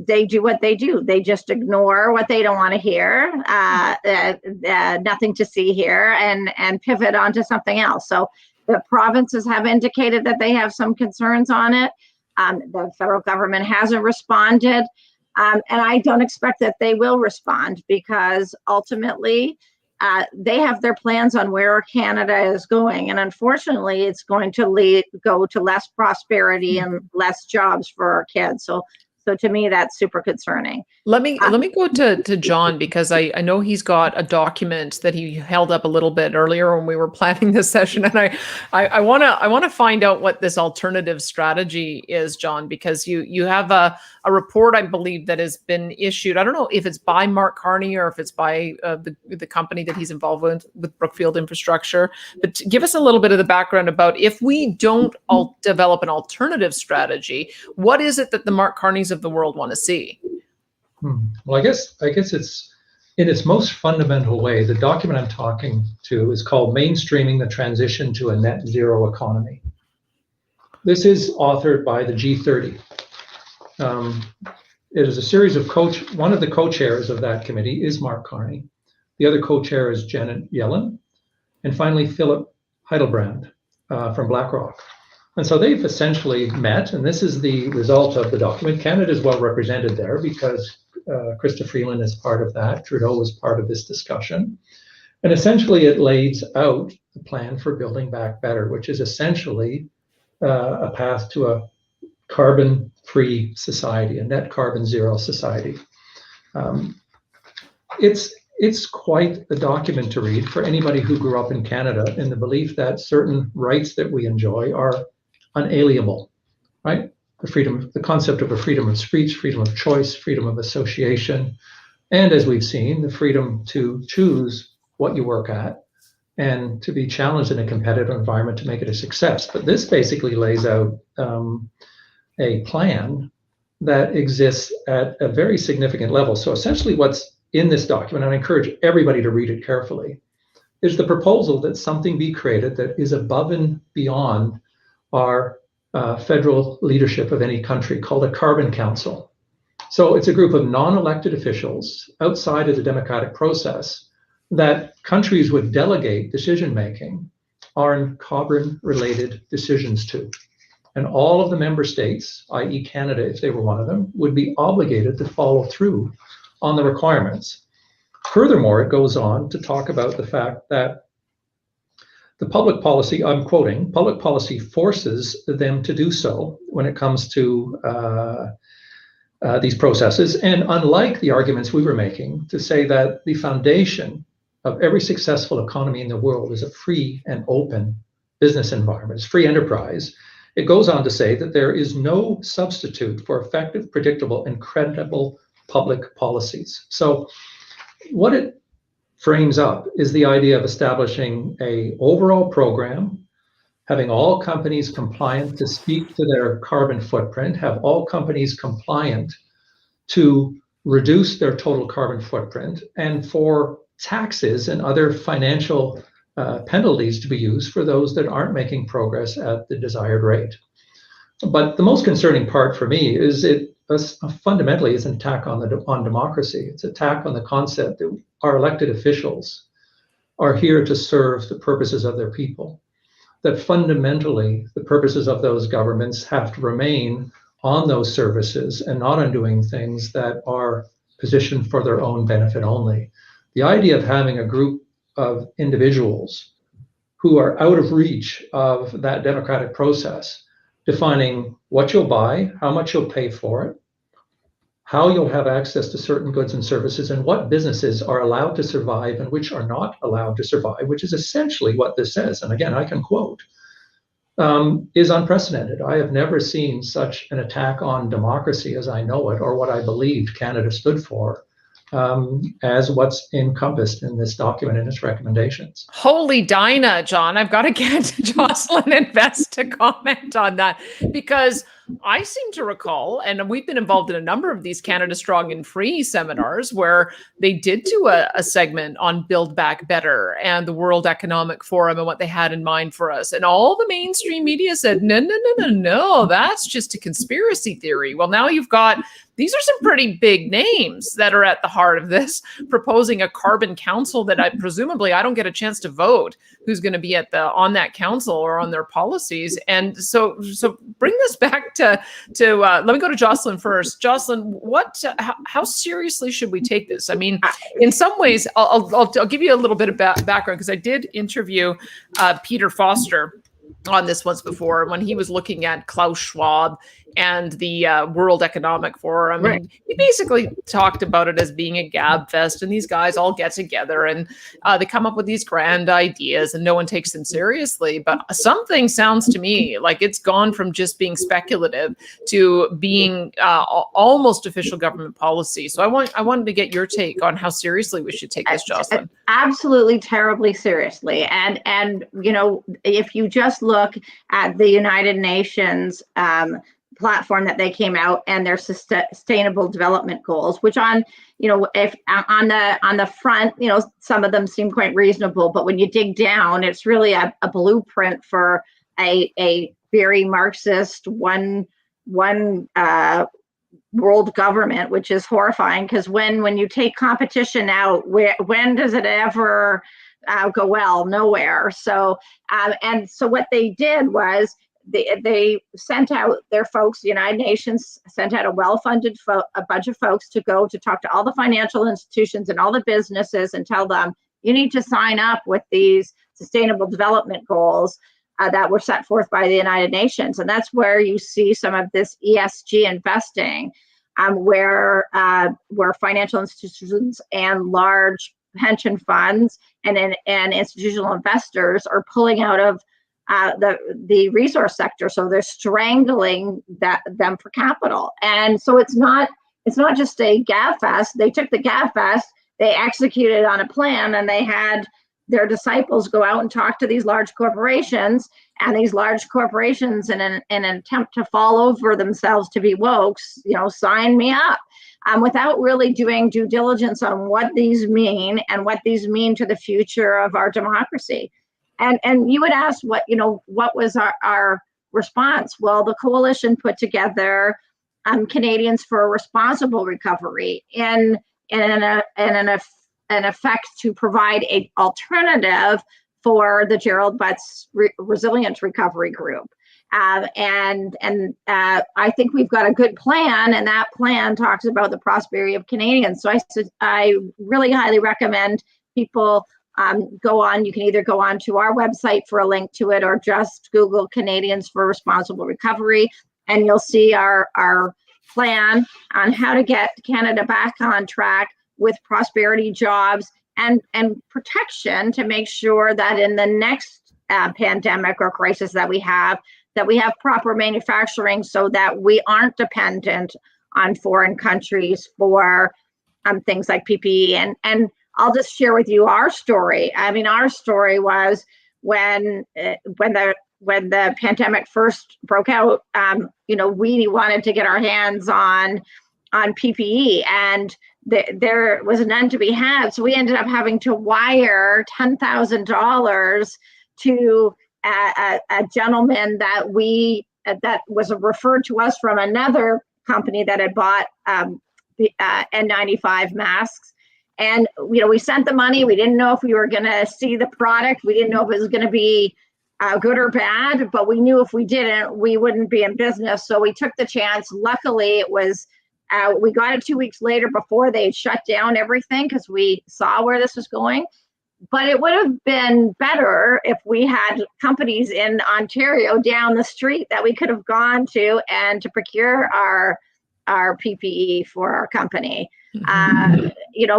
they do what they do. They just ignore what they don't want to hear, nothing to see here, and pivot onto something else. So the provinces have indicated that they have some concerns on it. The federal government hasn't responded. And I don't expect that they will respond, because ultimately they have their plans on where Canada is going. And unfortunately, it's going to go to less prosperity and less jobs for our kids. So to me, that's super concerning. Let me go to John, because I know he's got a document that he held up a little bit earlier when we were planning this session, and I want to find out what this alternative strategy is, John, because you have a report, I believe, that has been issued. I don't know if it's by Mark Carney or if it's by the company that he's involved with Brookfield Infrastructure. But give us a little bit of the background about, if we don't develop an alternative strategy, what is it that the Mark Carneys of the world want to see? Well, I guess it's, in its most fundamental way, the document I'm talking to is called Mainstreaming the Transition to a Net Zero Economy. This is authored by the G30. It is a series of one of the co-chairs of that committee is Mark Carney. The other co-chair is Janet Yellen. And finally, Philip Heidelbrand from BlackRock. And so they've essentially met, and this is the result of the document. Canada is well represented there because Krista Freeland is part of that. Trudeau was part of this discussion. And essentially it lays out the plan for building back better, which is essentially a path to a carbon-free society, a net carbon zero society. It's quite a document to read for anybody who grew up in Canada in the belief that certain rights that we enjoy are unalienable, right? The concept of a freedom of speech, freedom of choice, freedom of association, and as we've seen, the freedom to choose what you work at and to be challenged in a competitive environment to make it a success. But this basically lays out a plan that exists at a very significant level. So essentially what's in this document, and I encourage everybody to read it carefully, is the proposal that something be created that is above and beyond our federal leadership of any country, called a Carbon Council. So it's a group of non-elected officials outside of the democratic process that countries would delegate decision-making on carbon-related decisions to. And all of the member states, i.e. Canada, if they were one of them, would be obligated to follow through on the requirements. Furthermore, it goes on to talk about the fact that the public policy, I'm quoting, public policy forces them to do so when it comes to these processes. And unlike the arguments we were making to say that the foundation of every successful economy in the world is a free and open business environment, it's free enterprise, it goes on to say that there is no substitute for effective, predictable, and credible public policies. So what it frames up is the idea of establishing an overall program, having all companies compliant to speak to their carbon footprint, have all companies compliant to reduce their total carbon footprint, and for taxes and other financial penalties to be used for those that aren't making progress at the desired rate. But the most concerning part for me is it fundamentally is an attack on democracy. It's an attack on the concept that our elected officials are here to serve the purposes of their people, that fundamentally the purposes of those governments have to remain on those services and not on doing things that are positioned for their own benefit only. The idea of having a group of individuals who are out of reach of that democratic process, defining what you'll buy, how much you'll pay for it, how you'll have access to certain goods and services, and what businesses are allowed to survive and which are not allowed to survive, which is essentially what this says. And again, I can quote, is unprecedented. I have never seen such an attack on democracy as I know it, or what I believed Canada stood for, as what's encompassed in this document and its recommendations. Holy Dinah, John, I've got to get Jocelyn and Bess to comment on that, because I seem to recall, and we've been involved in a number of these Canada Strong and Free seminars where they did do a segment on Build Back Better and the World Economic Forum and what they had in mind for us. And all the mainstream media said, no, that's just a conspiracy theory. Well, now you've got, these are some pretty big names that are at the heart of this, proposing a carbon council that I don't get a chance to vote who's going to be on that council or on their policies. And so bring this back to let me go to Jocelyn first. Jocelyn, how seriously should we take this? I mean, in some ways, I'll give you a little bit of background, because I did interview Peter Foster on this once before when he was looking at Klaus Schwab and the World Economic Forum. Right. And he basically talked about it as being a gab fest, and these guys all get together and they come up with these grand ideas and no one takes them seriously. But something sounds to me like it's gone from just being speculative to being almost official government policy. So I wanted to get your take on how seriously we should take this, Jocelyn. Absolutely, terribly seriously. And you know, if you just look at the United Nations platform that they came out and their sustainable development goals, which if on the front, you know, some of them seem quite reasonable, but when you dig down, it's really a blueprint for a very Marxist one world government, which is horrifying, because when you take competition out, when does it ever go well? Nowhere. So so what they did was they sent out their folks. The United Nations sent out a well-funded a bunch of folks to go to talk to all the financial institutions and all the businesses and tell them, you need to sign up with these sustainable development goals that were set forth by the United Nations. And that's where you see some of this ESG investing, where financial institutions and large pension funds and institutional investors are pulling out of the resource sector. So they're strangling them for capital. And so it's not just a gabfest. They took the gabfest, they executed on a plan, and they had their disciples go out and talk to these large corporations, and these large corporations in an attempt to fall over themselves to be woke, you know, sign me up, without really doing due diligence on what these mean and what these mean to the future of our democracy. And you would ask what was our response? Well, the coalition put together Canadians for a Responsible Recovery in an effect to provide an alternative for the Gerald Butts Resilient Recovery Group. I think we've got a good plan, and that plan talks about the prosperity of Canadians. So I really highly recommend people go on. You can either go on to our website for a link to it, or just Google Canadians for Responsible Recovery, and you'll see our plan on how to get Canada back on track with prosperity, jobs, and protection to make sure that in the next pandemic or crisis that we have proper manufacturing so that we aren't dependent on foreign countries for things like PPE. And I'll just share with you our story. I mean, our story was when the pandemic first broke out, we wanted to get our hands on PPE, and there was none to be had. So we ended up having to wire $10,000 to a gentleman that was referred to us from another company that had bought the N95 masks. And we sent the money. We didn't know if we were going to see the product. We didn't know if it was going to be good or bad, but we knew if we didn't, we wouldn't be in business. So we took the chance. Luckily, it was we got it 2 weeks later before they shut down everything, because we saw where this was going. But it would have been better if we had companies in Ontario down the street that we could have gone to and to procure our PPE for our company.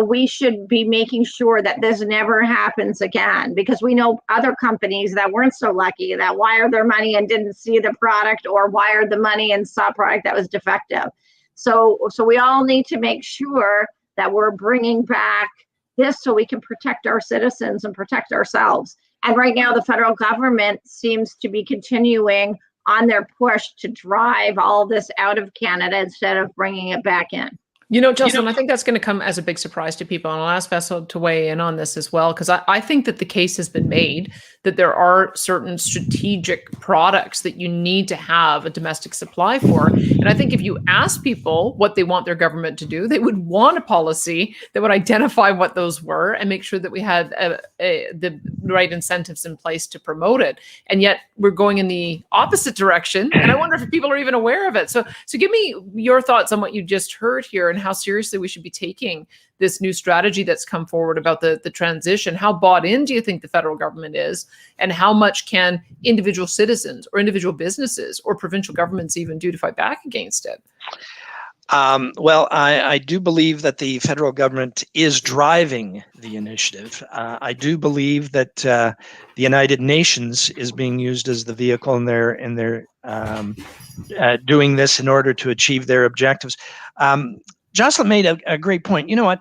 We should be making sure that this never happens again, because we know other companies that weren't so lucky, that wired their money and didn't see the product, or wired the money and saw product that was defective. So we all need to make sure that we're bringing back this so we can protect our citizens and protect ourselves. And right now, the federal government seems to be continuing on their push to drive all this out of Canada instead of bringing it back in. Jocelyn, I think that's going to come as a big surprise to people. And I'll ask Vessel to weigh in on this as well, because I think that the case has been made that there are certain strategic products that you need to have a domestic supply for. And I think if you ask people what they want their government to do, they would want a policy that would identify what those were and make sure that we had the right incentives in place to promote it. And yet we're going in the opposite direction. And I wonder if people are even aware of it. So give me your thoughts on what you just heard here, and how seriously we should be taking this new strategy that's come forward about the transition. How bought in do you think the federal government is, and how much can individual citizens or individual businesses or provincial governments even do to fight back against it? Well, I do believe that the federal government is driving the initiative. I do believe that the United Nations is being used as the vehicle, and they're doing this in order to achieve their objectives. Jocelyn made a great point. You know what?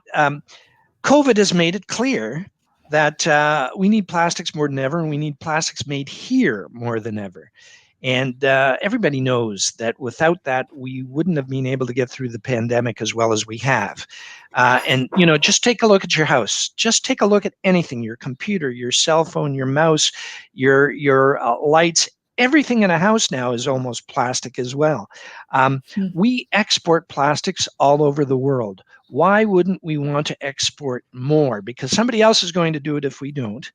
COVID has made it clear that we need plastics more than ever, and we need plastics made here more than ever. And everybody knows that without that, we wouldn't have been able to get through the pandemic as well as we have. And just take a look at your house. Just take a look at anything: your computer, your cell phone, your mouse, your lights. Everything in a house now is almost plastic as well. We export plastics all over the world. Why wouldn't we want to export more? Because somebody else is going to do it if we don't.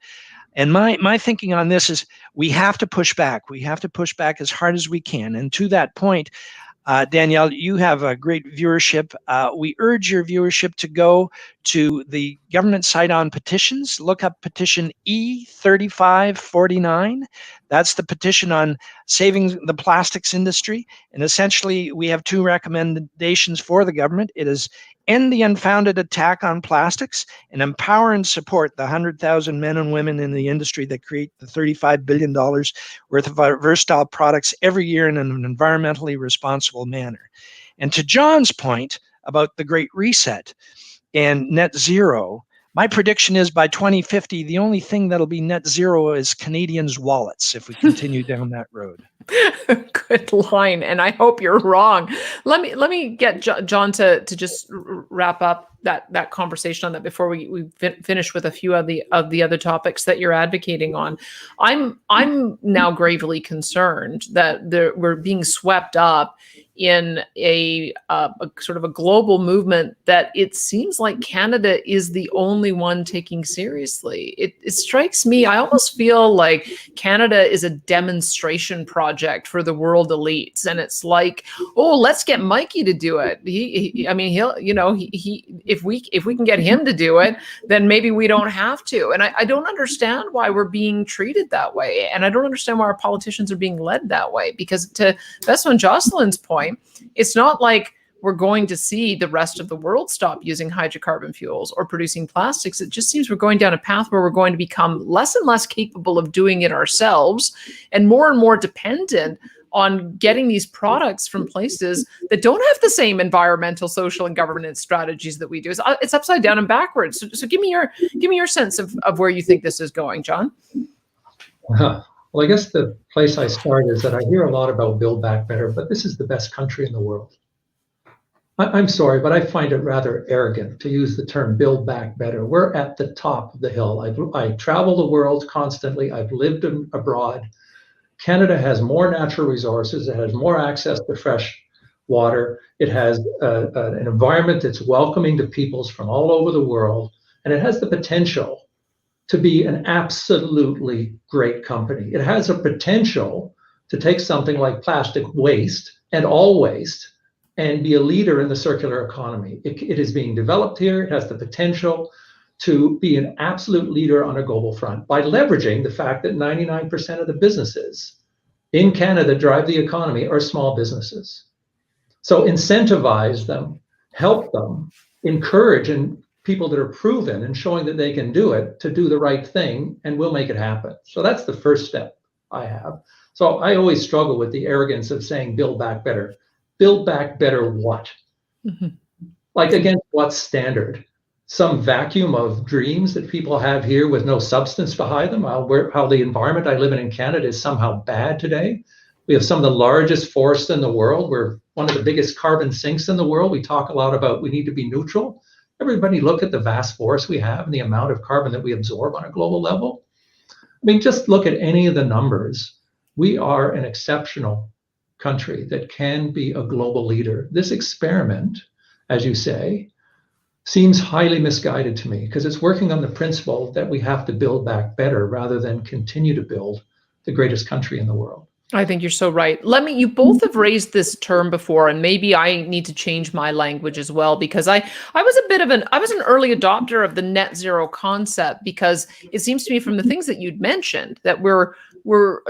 And my thinking on this is we have to push back. We have to push back as hard as we can. And to that point, Danielle, you have a great viewership. We urge your viewership to go to the government site on petitions. Look up petition E3549. That's the petition on saving the plastics industry. And essentially, we have two recommendations for the government. It is end the unfounded attack on plastics and empower and support the 100,000 men and women in the industry that create the $35 billion worth of versatile products every year in an environmentally responsible manner. And to John's point about the Great Reset and net zero, my prediction is by 2050, the only thing that'll be net zero is Canadians' wallets if we continue down that road. Good line, and I hope you're wrong. Let me get John to just wrap up that conversation on that before we finish with a few of the other topics that you're advocating on. I'm now gravely concerned that we're being swept up in a sort of a global movement that it seems like Canada is the only one taking seriously. It strikes me, I almost feel like Canada is a demonstration project for the world elites. And it's like, oh, let's get Mikey to do it. If we can get him to do it, then maybe we don't have to. And I don't understand why we're being treated that way. And I don't understand why our politicians are being led that way, because to Bessel and Jocelyn's point, it's not like we're going to see the rest of the world stop using hydrocarbon fuels or producing plastics. It just seems we're going down a path where we're going to become less and less capable of doing it ourselves and more dependent on getting these products from places that don't have the same environmental, social, and governance strategies that we do. It's upside down and backwards. So give me your sense of where you think this is going, John. Well, I guess the place I start is that I hear a lot about Build Back Better, but this is the best country in the world. I'm sorry, but I find it rather arrogant to use the term Build Back Better. We're at the top of the hill. I travel the world constantly. I've lived abroad. Canada has more natural resources. It has more access to fresh water. It has an environment that's welcoming to peoples from all over the world, and it has the potential to be an absolutely great company. It has a potential to take something like plastic waste and all waste and be a leader in the circular economy. It is being developed here. It has the potential to be an absolute leader on a global front by leveraging the fact that 99% of the businesses in Canada drive the economy are small businesses. So incentivize them, help them, encourage and people that are proven and showing that they can do it to do the right thing, and we'll make it happen. So that's the first step I have. So I always struggle with the arrogance of saying build back better. Build back better what? Mm-hmm. Like against what standard? Some vacuum of dreams that people have here with no substance behind them, how the environment I live in Canada is somehow bad today. We have some of the largest forests in the world. We're one of the biggest carbon sinks in the world. We talk a lot about we need to be neutral. Everybody look at the vast forests we have and the amount of carbon that we absorb on a global level. I mean, just look at any of the numbers. We are an exceptional country that can be a global leader. This experiment, as you say, seems highly misguided to me because it's working on the principle that we have to build back better rather than continue to build the greatest country in the world. I think you're so right. You both have raised this term before, and maybe I need to change my language as well, because I was an early adopter of the net zero concept, because it seems to me from the things that you'd mentioned that we're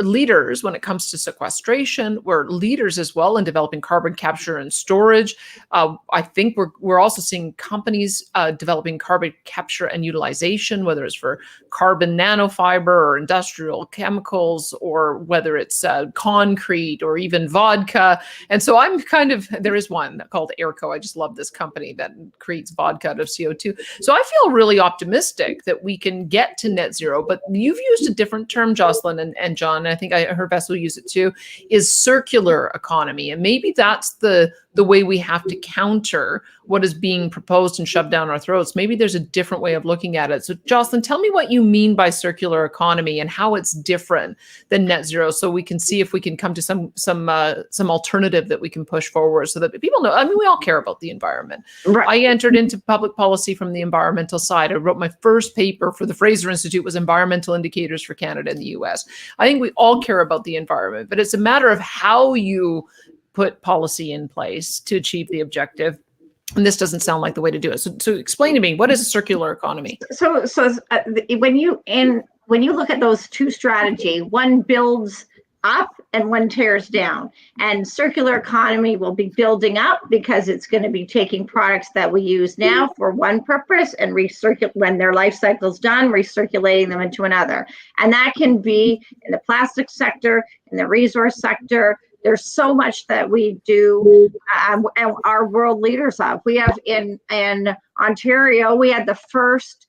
leaders when it comes to sequestration. We're leaders as well in developing carbon capture and storage. I think we're also seeing companies developing carbon capture and utilization, whether it's for carbon nanofiber or industrial chemicals, or whether it's concrete or even vodka. And so there is one called Airco. I just love this company that creates vodka out of CO2. So I feel really optimistic that we can get to net zero, but you've used a different term, Jocelyn and John, I think I heard Bessel use it too, is circular economy. And maybe that's the way we have to counter what is being proposed and shoved down our throats. Maybe there's a different way of looking at it. So Jocelyn, tell me what you mean by circular economy and how it's different than net zero, so we can see if we can come to some alternative that we can push forward so that people know. I mean, we all care about the environment. Right. I entered into public policy from the environmental side. I wrote my first paper for the Fraser Institute was environmental indicators for Canada and the US. I think we all care about the environment, but it's a matter of how you put policy in place to achieve the objective. And this doesn't sound like the way to do it. So explain to me, what is a circular economy? So when you look at those two strategies, one builds up and one tears down. And circular economy will be building up because it's going to be taking products that we use now for one purpose and when their life cycle's done, recirculating them into another. And that can be in the plastic sector, in the resource sector. There's so much that we do and our world leaders of. We have in Ontario, we had the first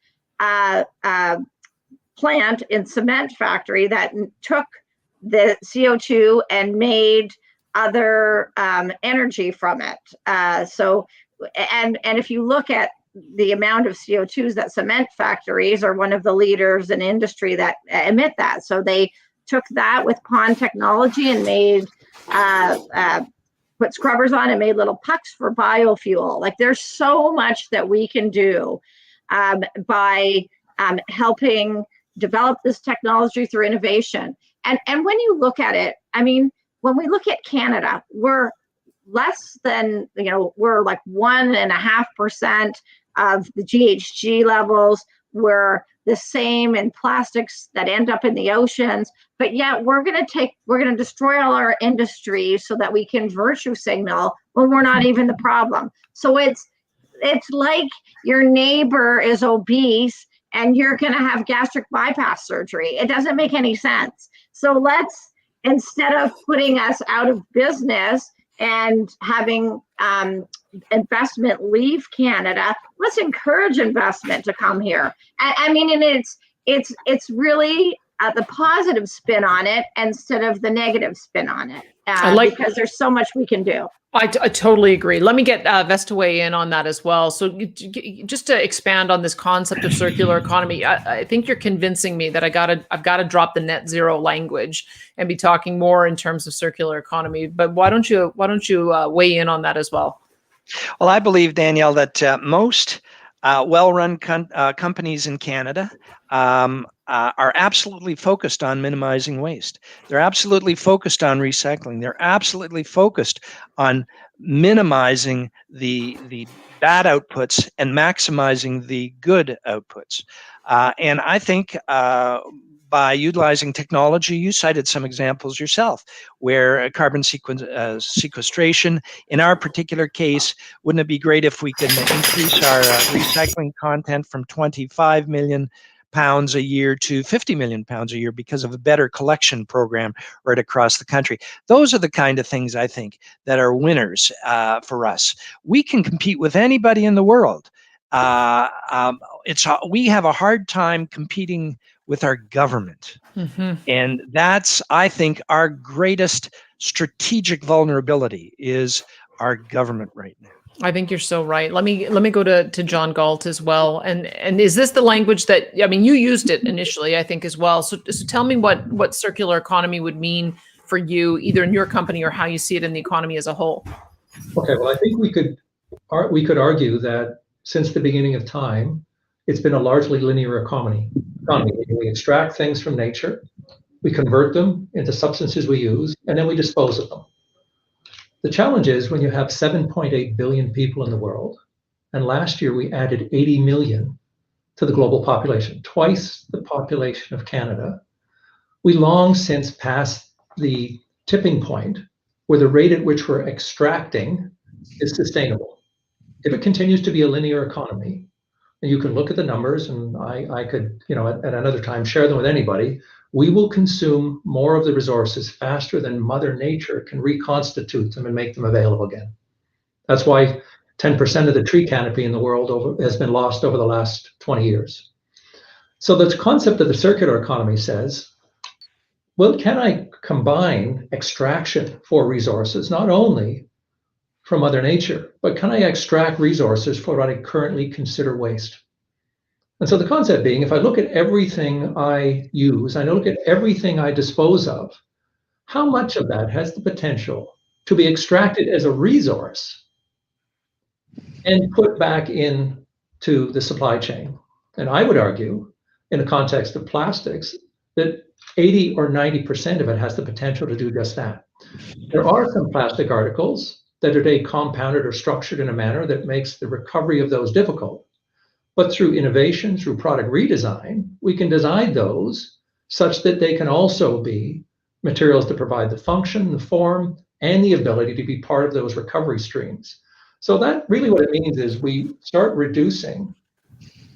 plant in cement factory that took the CO2 and made other energy from it. And if you look at the amount of CO2s that cement factories are one of the leaders in industry that emit that. So they took that with pond technology and made put scrubbers on and made little pucks for biofuel. Like there's so much that we can do by helping develop this technology through innovation. And when you look at it, I mean, when we look at Canada, we're less than, we're like 1.5% of the GHG levels. We're the same in plastics that end up in the oceans, but yet we're going to destroy all our industry so that we can virtue signal when we're not even the problem. So it's like your neighbor is obese and you're going to have gastric bypass surgery. It doesn't make any sense. So let's, instead of putting us out of business and having investment leave Canada, let's encourage investment to come here. I mean, and it's really the positive spin on it instead of the negative spin on it, because there's so much we can do. I totally agree. Let me get Vesta to weigh in on that as well. So just to expand on this concept of circular economy, I think you're convincing me that I've got to drop the net zero language and be talking more in terms of circular economy. But why don't you weigh in on that as well? Well, I believe, Danielle, that most well-run companies in Canada are absolutely focused on minimizing waste. They're absolutely focused on recycling. They're absolutely focused on minimizing the bad outputs and maximizing the good outputs. And I think by utilizing technology, you cited some examples yourself, where carbon sequestration, in our particular case, wouldn't it be great if we could increase our recycling content from 25 million pounds a year to 50 million pounds a year because of a better collection program right across the country? Those are the kind of things I think that are winners for us. We can compete with anybody in the world. We have a hard time competing with our government. Mm-hmm. And that's, I think, our greatest strategic vulnerability is our government right now. I think you're so right. Let me go to John Galt as well. And is this the language that, I mean, you used it initially, I think, as well. So tell me what circular economy would mean for you, either in your company or how you see it in the economy as a whole. Okay, well, I think we could argue that since the beginning of time, it's been a largely linear economy. We extract things from nature, we convert them into substances we use, and then we dispose of them. The challenge is when you have 7.8 billion people in the world, and last year we added 80 million to the global population, twice the population of Canada. We long since passed the tipping point where the rate at which we're extracting is sustainable. If it continues to be a linear economy, and you can look at the numbers, and I could, at another time share them with anybody, we will consume more of the resources faster than Mother Nature can reconstitute them and make them available again. That's why 10% of the tree canopy in the world has been lost over the last 20 years. So the concept of the circular economy says, well, can I combine extraction for resources, not only from Mother Nature, but can I extract resources for what I currently consider waste? And so the concept being, if I look at everything I use, I look at everything I dispose of, how much of that has the potential to be extracted as a resource and put back into the supply chain? And I would argue, in the context of plastics, that 80 or 90% of it has the potential to do just that. There are some plastic articles that are today compounded or structured in a manner that makes the recovery of those difficult. But through innovation, through product redesign, we can design those such that they can also be materials that provide the function, the form, and the ability to be part of those recovery streams. So that really what it means is we start reducing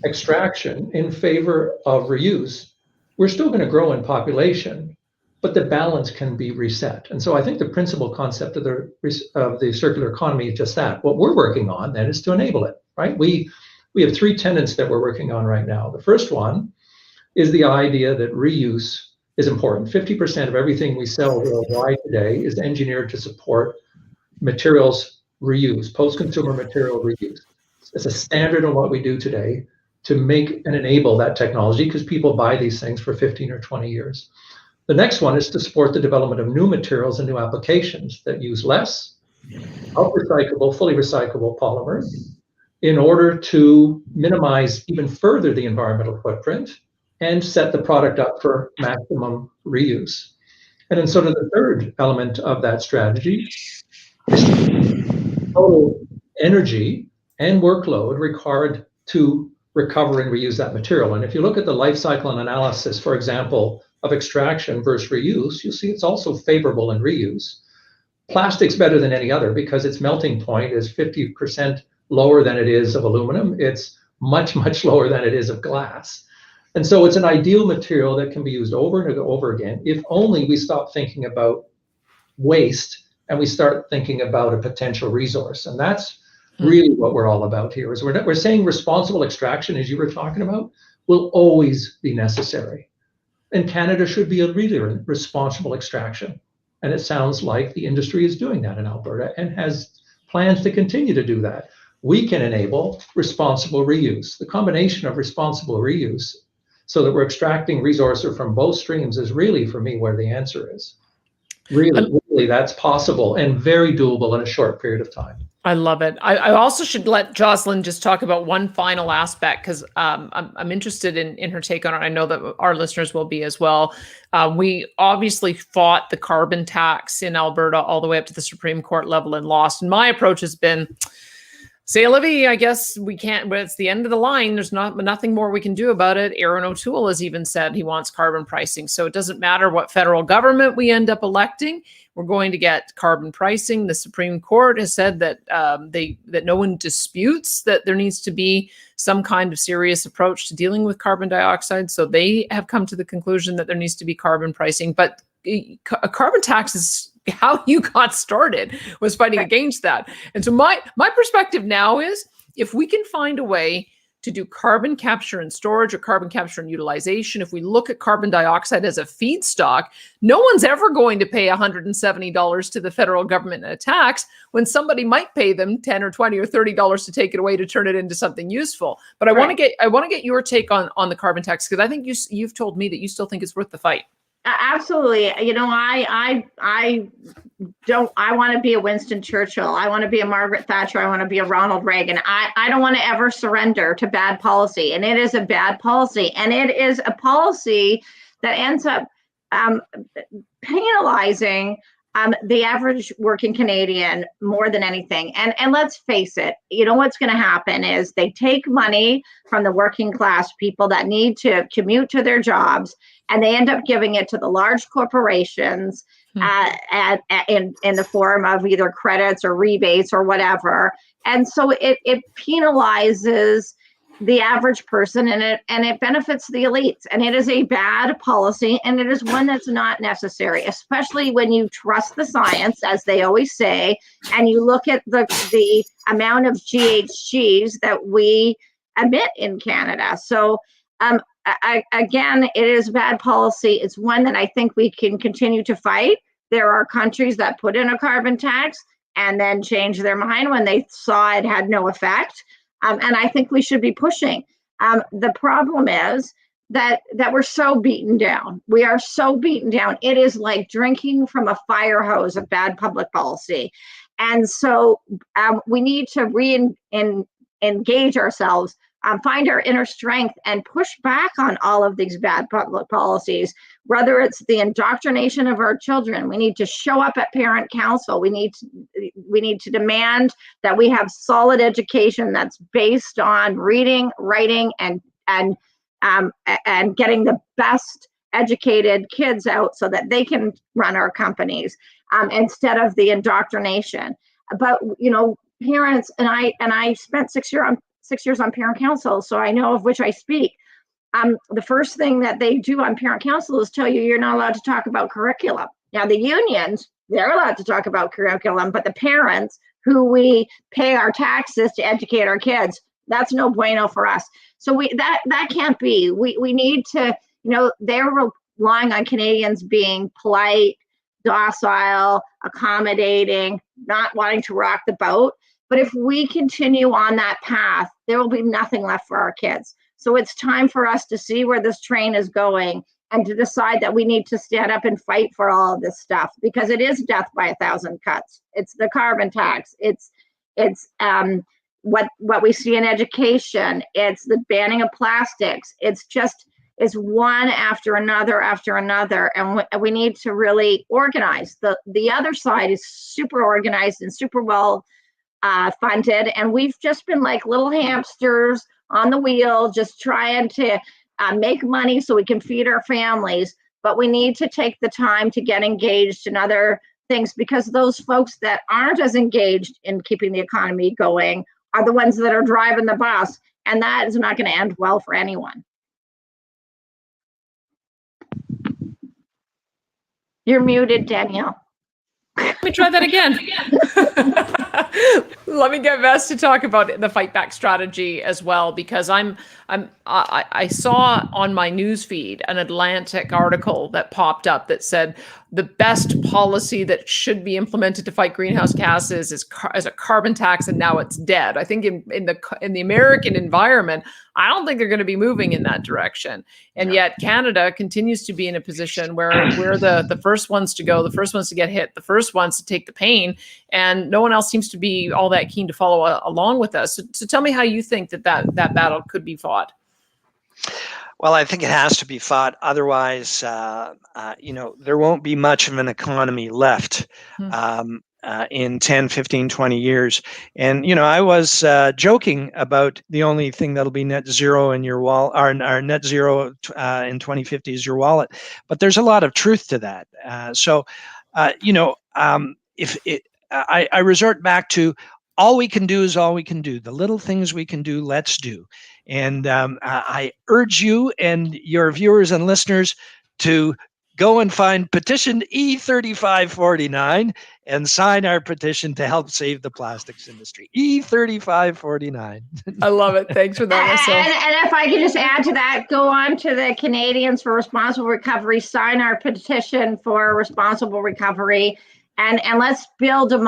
extraction in favor of reuse. We're still going to grow in population, but the balance can be reset. And so I think the principal concept of the circular economy is just that. What we're working on then is to enable it, right? We have three tenets that we're working on right now. The first one is the idea that reuse is important. 50% of everything we sell worldwide today is engineered to support materials reuse, post-consumer material reuse. It's a standard on what we do today to make and enable that technology because people buy these things for 15 or 20 years. The next one is to support the development of new materials and new applications that use less of recyclable, fully recyclable polymers in order to minimize even further the environmental footprint and set the product up for maximum reuse. And then sort of the third element of that strategy is total energy and workload required to recover and reuse that material. And if you look at the life cycle and analysis, for example, of extraction versus reuse, you'll see it's also favorable in reuse. Plastic's better than any other because its melting point is 50% lower than it is of aluminum. It's much, much lower than it is of glass. And so it's an ideal material that can be used over and over again if only we stop thinking about waste and we start thinking about a potential resource. And that's really what we're all about here. Is we're saying responsible extraction, as you were talking about, will always be necessary. And Canada should be a leader in responsible extraction. And it sounds like the industry is doing that in Alberta and has plans to continue to do that. We can enable responsible reuse. The combination of responsible reuse so that we're extracting resources from both streams is really, for me, where the answer is. Really, that's possible and very doable in a short period of time. I love it. I also should let Jocelyn just talk about one final aspect because I'm interested in her take on it. I know that our listeners will be as well. We obviously fought the carbon tax in Alberta all the way up to the Supreme Court level and lost. And my approach has been, say, Livy, I guess we can't, but it's the end of the line. There's nothing more we can do about it. Aaron O'Toole has even said he wants carbon pricing. So it doesn't matter what federal government we end up electing. We're going to get carbon pricing. The Supreme Court has said that that no one disputes that there needs to be some kind of serious approach to dealing with carbon dioxide. So they have come to the conclusion that there needs to be carbon pricing. But a carbon tax is how you got started, was fighting against that. And so my perspective now is if we can find a way to do carbon capture and storage or carbon capture and utilization, if we look at carbon dioxide as a feedstock, no one's ever going to pay $170 to the federal government in a tax when somebody might pay them $10 or $20 or $30 to take it away to turn it into something useful. But I want to get your take on the carbon tax, because I think you've told me that you still think it's worth the fight. Absolutely. You know, I want to be a Winston Churchill. I want to be a Margaret Thatcher. I want to be a Ronald Reagan. I don't want to ever surrender to bad policy. And it is a bad policy. And it is a policy that ends up penalizing the average working Canadian more than anything. And let's face it, you know what's going to happen is they take money from the working class people that need to commute to their jobs, and they end up giving it to the large corporations in the form of either credits or rebates or whatever. And so it penalizes the average person, and it benefits the elites. And it is a bad policy, and it is one that's not necessary, especially when you trust the science, as they always say, and you look at the amount of GHGs that we emit in Canada. So again, it is bad policy. It's one that I think we can continue to fight. There are countries that put in a carbon tax and then changed their mind when they saw it had no effect. And I think we should be pushing. The problem is that we're so beaten down. We are so beaten down. It is like drinking from a fire hose of bad public policy. And so we need to engage ourselves, find our inner strength, and push back on all of these bad public policies, whether it's the indoctrination of our children. We need to show up at parent council. We need to demand that we have solid education that's based on reading, writing, and getting the best educated kids out so that they can run our companies instead of the indoctrination. But you know, parents, and I spent 6 years on parent council, so I know of which I speak. The first thing that they do on parent council is tell you you're not allowed to talk about curriculum. Now, the unions, they're allowed to talk about curriculum, but the parents who we pay our taxes to educate our kids, that's no bueno for us. So that can't be. We need to, you know, they're relying on Canadians being polite, docile, accommodating, not wanting to rock the boat. But if we continue on that path, there will be nothing left for our kids. So it's time for us to see where this train is going and to decide that we need to stand up and fight for all of this stuff, because it is death by 1,000 cuts. It's the carbon tax. It's what we see in education. It's the banning of plastics. It's one after another, and we need to really organize. The other side is super organized and super well funded, and we've just been like little hamsters on the wheel, just trying to make money so we can feed our families. But we need to take the time to get engaged in other things, because those folks that aren't as engaged in keeping the economy going are the ones that are driving the bus, and that is not going to end well for anyone. You're muted, Danielle. Let me try that again. Let me get Vess to talk about the fight back strategy as well, because I saw on my news feed an Atlantic article that popped up that said the best policy that should be implemented to fight greenhouse gases is a carbon tax, and now it's dead. I think in the American environment, I don't think they're going to be moving in that direction. And yet Canada continues to be in a position where we're the first ones to go, the first ones to get hit, the first ones to take the pain, and no one else seems to be all that keen to follow along with us. So tell me how you think that battle could be fought. Well, I think it has to be fought. Otherwise, there won't be much of an economy left in 10, 15, 20 years. And, I was joking about the only thing that'll be net zero in your wallet, or net zero in 2050 is your wallet. But there's a lot of truth to that. I resort back to all we can do is all we can do. The little things we can do, let's do. And I urge you and your viewers and listeners to go and find petition E3549 and sign our petition to help save the plastics industry. E3549. I love it. Thanks for that. And if I could just add to that, go on to the Canadians for Responsible Recovery, sign our petition for responsible recovery. And let's build a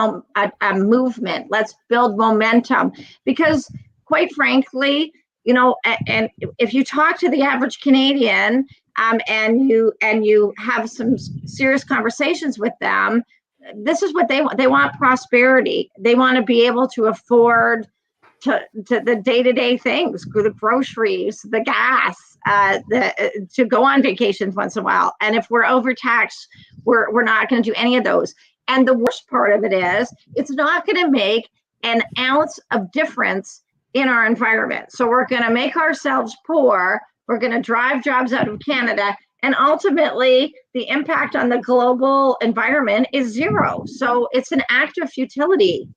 movement. Let's build momentum, because quite frankly, and if you talk to the average Canadian, and you have some serious conversations with them, this is what they want. They want prosperity. They want to be able to afford to the day-to-day things, the groceries, the gas, to go on vacations once in a while. And if we're overtaxed, we're not going to do any of those. And the worst part of it is, it's not going to make an ounce of difference in our environment. So we're going to make ourselves poor. We're going to drive jobs out of Canada. And ultimately, the impact on the global environment is zero. So it's an act of futility.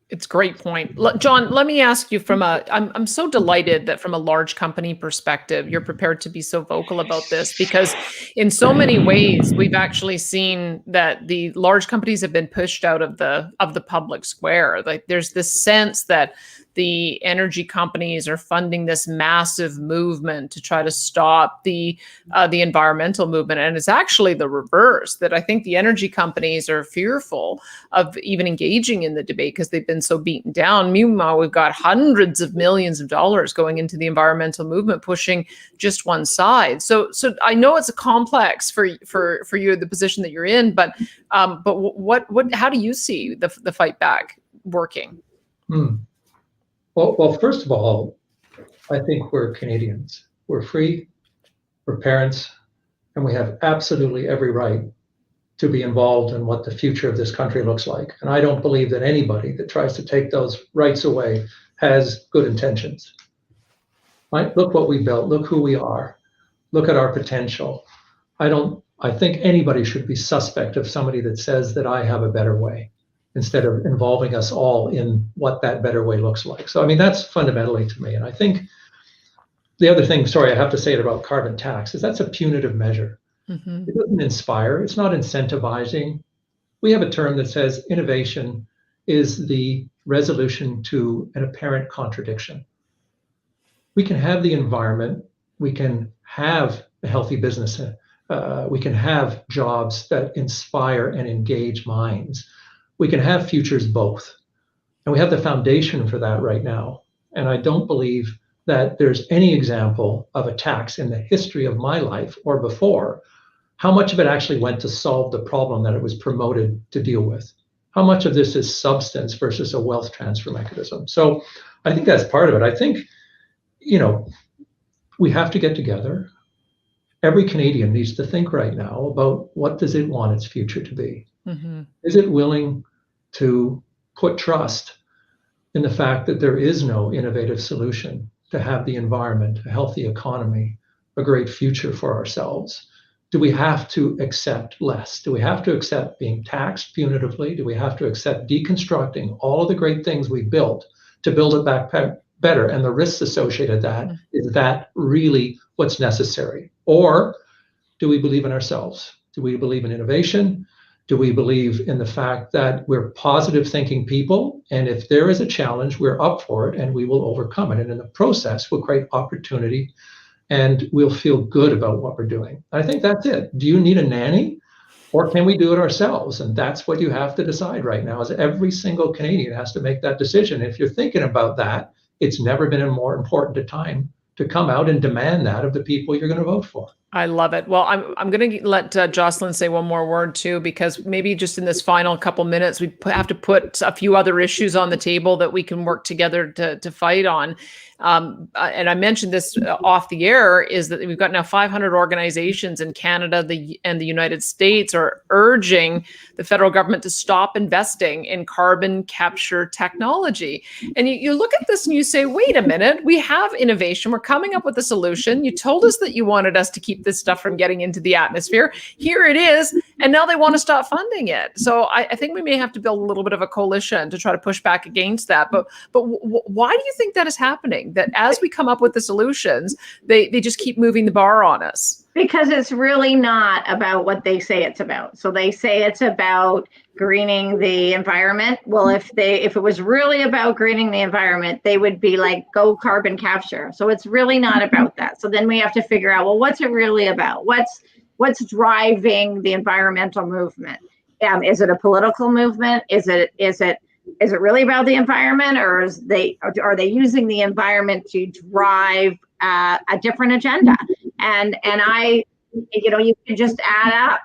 It's a great point. John, let me ask you I'm so delighted that from a large company perspective, you're prepared to be so vocal about this, because in so many ways, we've actually seen that the large companies have been pushed out of the public square. Like, there's this sense that the energy companies are funding this massive movement to try to stop the environmental movement. And it's actually the reverse, that I think the energy companies are fearful of even engaging in the debate because they've been so beaten down. Meanwhile, we've got hundreds of millions of dollars going into the environmental movement, pushing just one side. So I know it's a complex for you, the position that you're in, but how do you see the fight back working? Well, first of all, I think we're Canadians. We're free, we're parents, and we have absolutely every right to be involved in what the future of this country looks like. And I don't believe that anybody that tries to take those rights away has good intentions. Right? Look what we built, look who we are, look at our potential. I think anybody should be suspect of somebody that says that I have a better way, instead of involving us all in what that better way looks like. So, that's fundamentally to me. And I think the other thing, I have to say it about carbon tax, is that's a punitive measure. Mm-hmm. It doesn't inspire, it's not incentivizing. We have a term that says innovation is the resolution to an apparent contradiction. We can have the environment, we can have a healthy business, we can have jobs that inspire and engage minds. We can have futures both. And we have the foundation for that right now. And I don't believe that there's any example of a tax in the history of my life or before, how much of it actually went to solve the problem that it was promoted to deal with? How much of this is substance versus a wealth transfer mechanism? So I think that's part of it. I think, we have to get together. Every Canadian needs to think right now about what does it want its future to be? Mm-hmm. Is it willing to put trust in the fact that there is no innovative solution to have the environment, a healthy economy, a great future for ourselves? Do we have to accept less? Do we have to accept being taxed punitively? Do we have to accept deconstructing all of the great things we built to build it back better? And the risks associated with that, is that really what's necessary? Or do we believe in ourselves? Do we believe in innovation? Do we believe in the fact that we're positive thinking people? And if there is a challenge, we're up for it and we will overcome it. And in the process, we'll create opportunity and we'll feel good about what we're doing. I think that's it. Do you need a nanny or can we do it ourselves? And that's what you have to decide right now, is every single Canadian has to make that decision. If you're thinking about that, it's never been a more important a time to come out and demand that of the people you're going to vote for. I love it. Well, I'm going to let Jocelyn say one more word too, because maybe just in this final couple minutes, we have to put a few other issues on the table that we can work together to fight on. And I mentioned this off the air, is that we've got now 500 organizations in Canada and the United States are urging the federal government to stop investing in carbon capture technology. And you look at this and you say, wait a minute, we have innovation. We're coming up with a solution. You told us that you wanted us to keep this stuff from getting into the atmosphere. Here it is. And now they want to stop funding it. So I think we may have to build a little bit of a coalition to try to push back against that. But why do you think that is happening? That as we come up with the solutions, they just keep moving the bar on us? Because it's really not about what they say it's about. So they say it's about greening the environment. Well, if it was really about greening the environment, they would be like, go carbon capture. So it's really not about that. So then we have to figure out, well, what's it really about? What's driving the environmental movement? Is it a political movement? Is it really about the environment, or are they using the environment to drive a different agenda? And you can just add up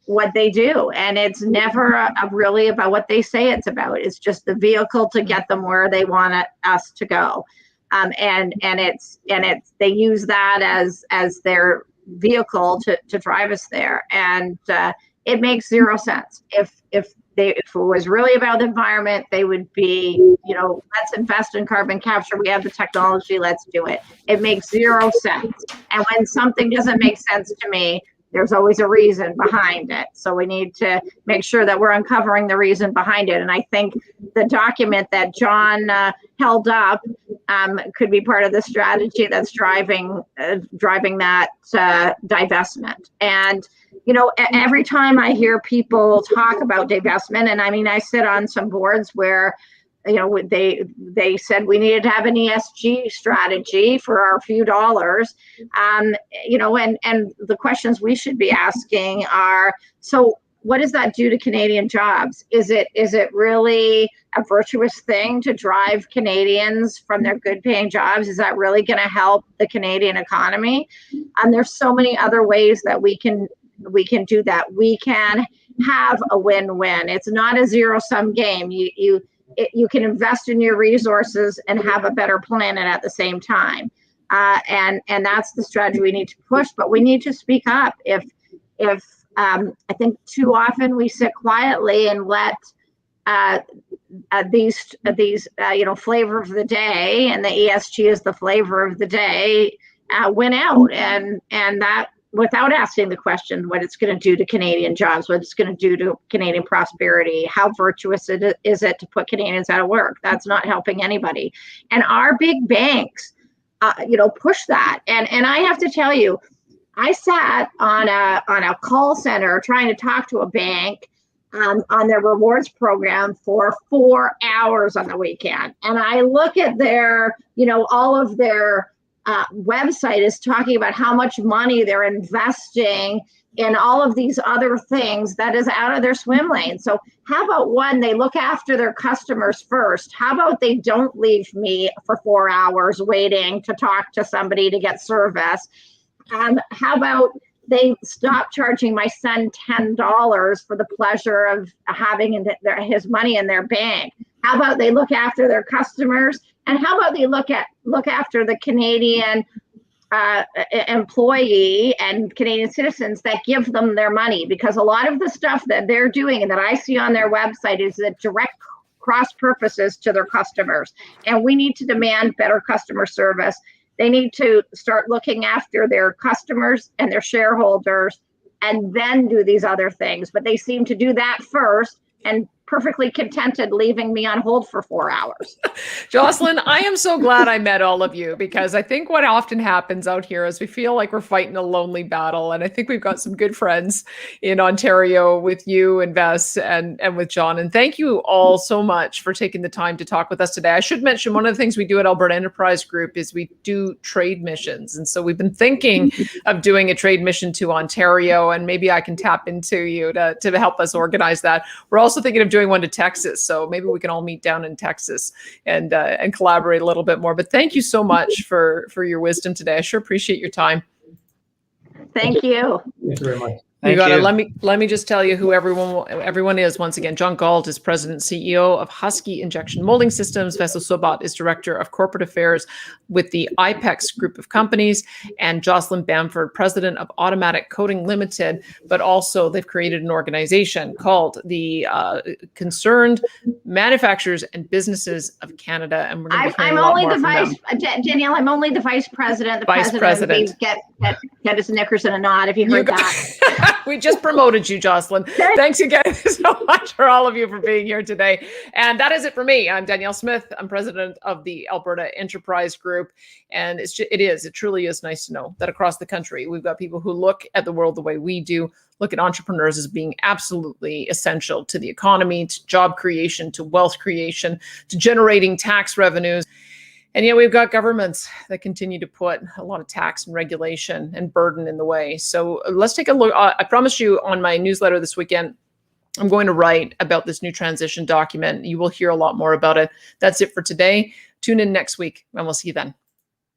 what they do, and it's never really about what they say it's about. It's just the vehicle to get them where they want us to go, and they use that as their vehicle to drive us there, and it makes zero sense. If it was really about the environment, they would be, let's invest in carbon capture. We have the technology, let's do it. It makes zero sense. And when something doesn't make sense to me, there's always a reason behind it. So we need to make sure that we're uncovering the reason behind it. And I think the document that John held up could be part of the strategy that's driving that divestment. And every time I hear people talk about divestment, and I sit on some boards where, they said we needed to have an ESG strategy for our few dollars, and the questions we should be asking are, so what does that do to Canadian jobs? Is it really a virtuous thing to drive Canadians from their good paying jobs? Is that really going to help the Canadian economy? And there's so many other ways that we can do that. We can have a win-win. It's not a zero-sum game. You can invest in your resources and have a better planet at the same time. And that's the strategy we need to push, but we need to speak up. If I think too often we sit quietly and let these flavor of the day, and the ESG is the flavor of the day, win out, and that, without asking the question what it's going to do to Canadian jobs, what it's going to do to Canadian prosperity, how virtuous is it to put Canadians out of work? That's not helping anybody. And our big banks, push that. And I have to tell you, I sat on a call center trying to talk to a bank on their rewards program for 4 hours on the weekend. And I look at their, all of their website is talking about how much money they're investing in all of these other things that is out of their swim lane. So how about one, they look after their customers first? How about they don't leave me for 4 hours waiting to talk to somebody to get service? How about they stop charging my son $10 for the pleasure of having his money in their bank? How about they look after their customers? And how about they look after the Canadian employee and Canadian citizens that give them their money? Because a lot of the stuff that they're doing and that I see on their website is the direct cross purposes to their customers. And we need to demand better customer service. They need to start looking after their customers and their shareholders and then do these other things. But they seem to do that first and perfectly contented leaving me on hold for 4 hours. Jocelyn, I am so glad I met all of you, because I think what often happens out here is we feel like we're fighting a lonely battle. And I think we've got some good friends in Ontario with you and Bess and with John. And thank you all so much for taking the time to talk with us today. I should mention one of the things we do at Alberta Enterprise Group is we do trade missions. And so we've been thinking of doing a trade mission to Ontario, and maybe I can tap into you to help us organize that. We're also thinking of doing one to Texas, so maybe we can all meet down in Texas and collaborate a little bit more. But thank you so much for your wisdom today. I sure appreciate your time. Thank you. Thank you very much. You got it. Let me just tell you who everyone is once again. John Galt is President and CEO of Husky Injection Molding Systems. Vessel Sobat is Director of Corporate Affairs with the IPEX Group of Companies, and Jocelyn Bamford, President of Automatic Coating Limited. But also they've created an organization called the Concerned Manufacturers and Businesses of Canada, and we're going to be hearing a lot more from them. Danielle, I'm only the vice president. The Vice President. Get his knickers in a knot if you heard that. We just promoted you, Jocelyn. Thanks again so much for all of you for being here today. And that is it for me. I'm Danielle Smith. I'm president of the Alberta Enterprise Group. And it truly is nice to know that across the country, we've got people who look at the world the way we do, look at entrepreneurs as being absolutely essential to the economy, to job creation, to wealth creation, to generating tax revenues. And yet we've got governments that continue to put a lot of tax and regulation and burden in the way. So let's take a look. I promised you on my newsletter this weekend, I'm going to write about this new transition document. You will hear a lot more about it. That's it for today. Tune in next week and we'll see you then.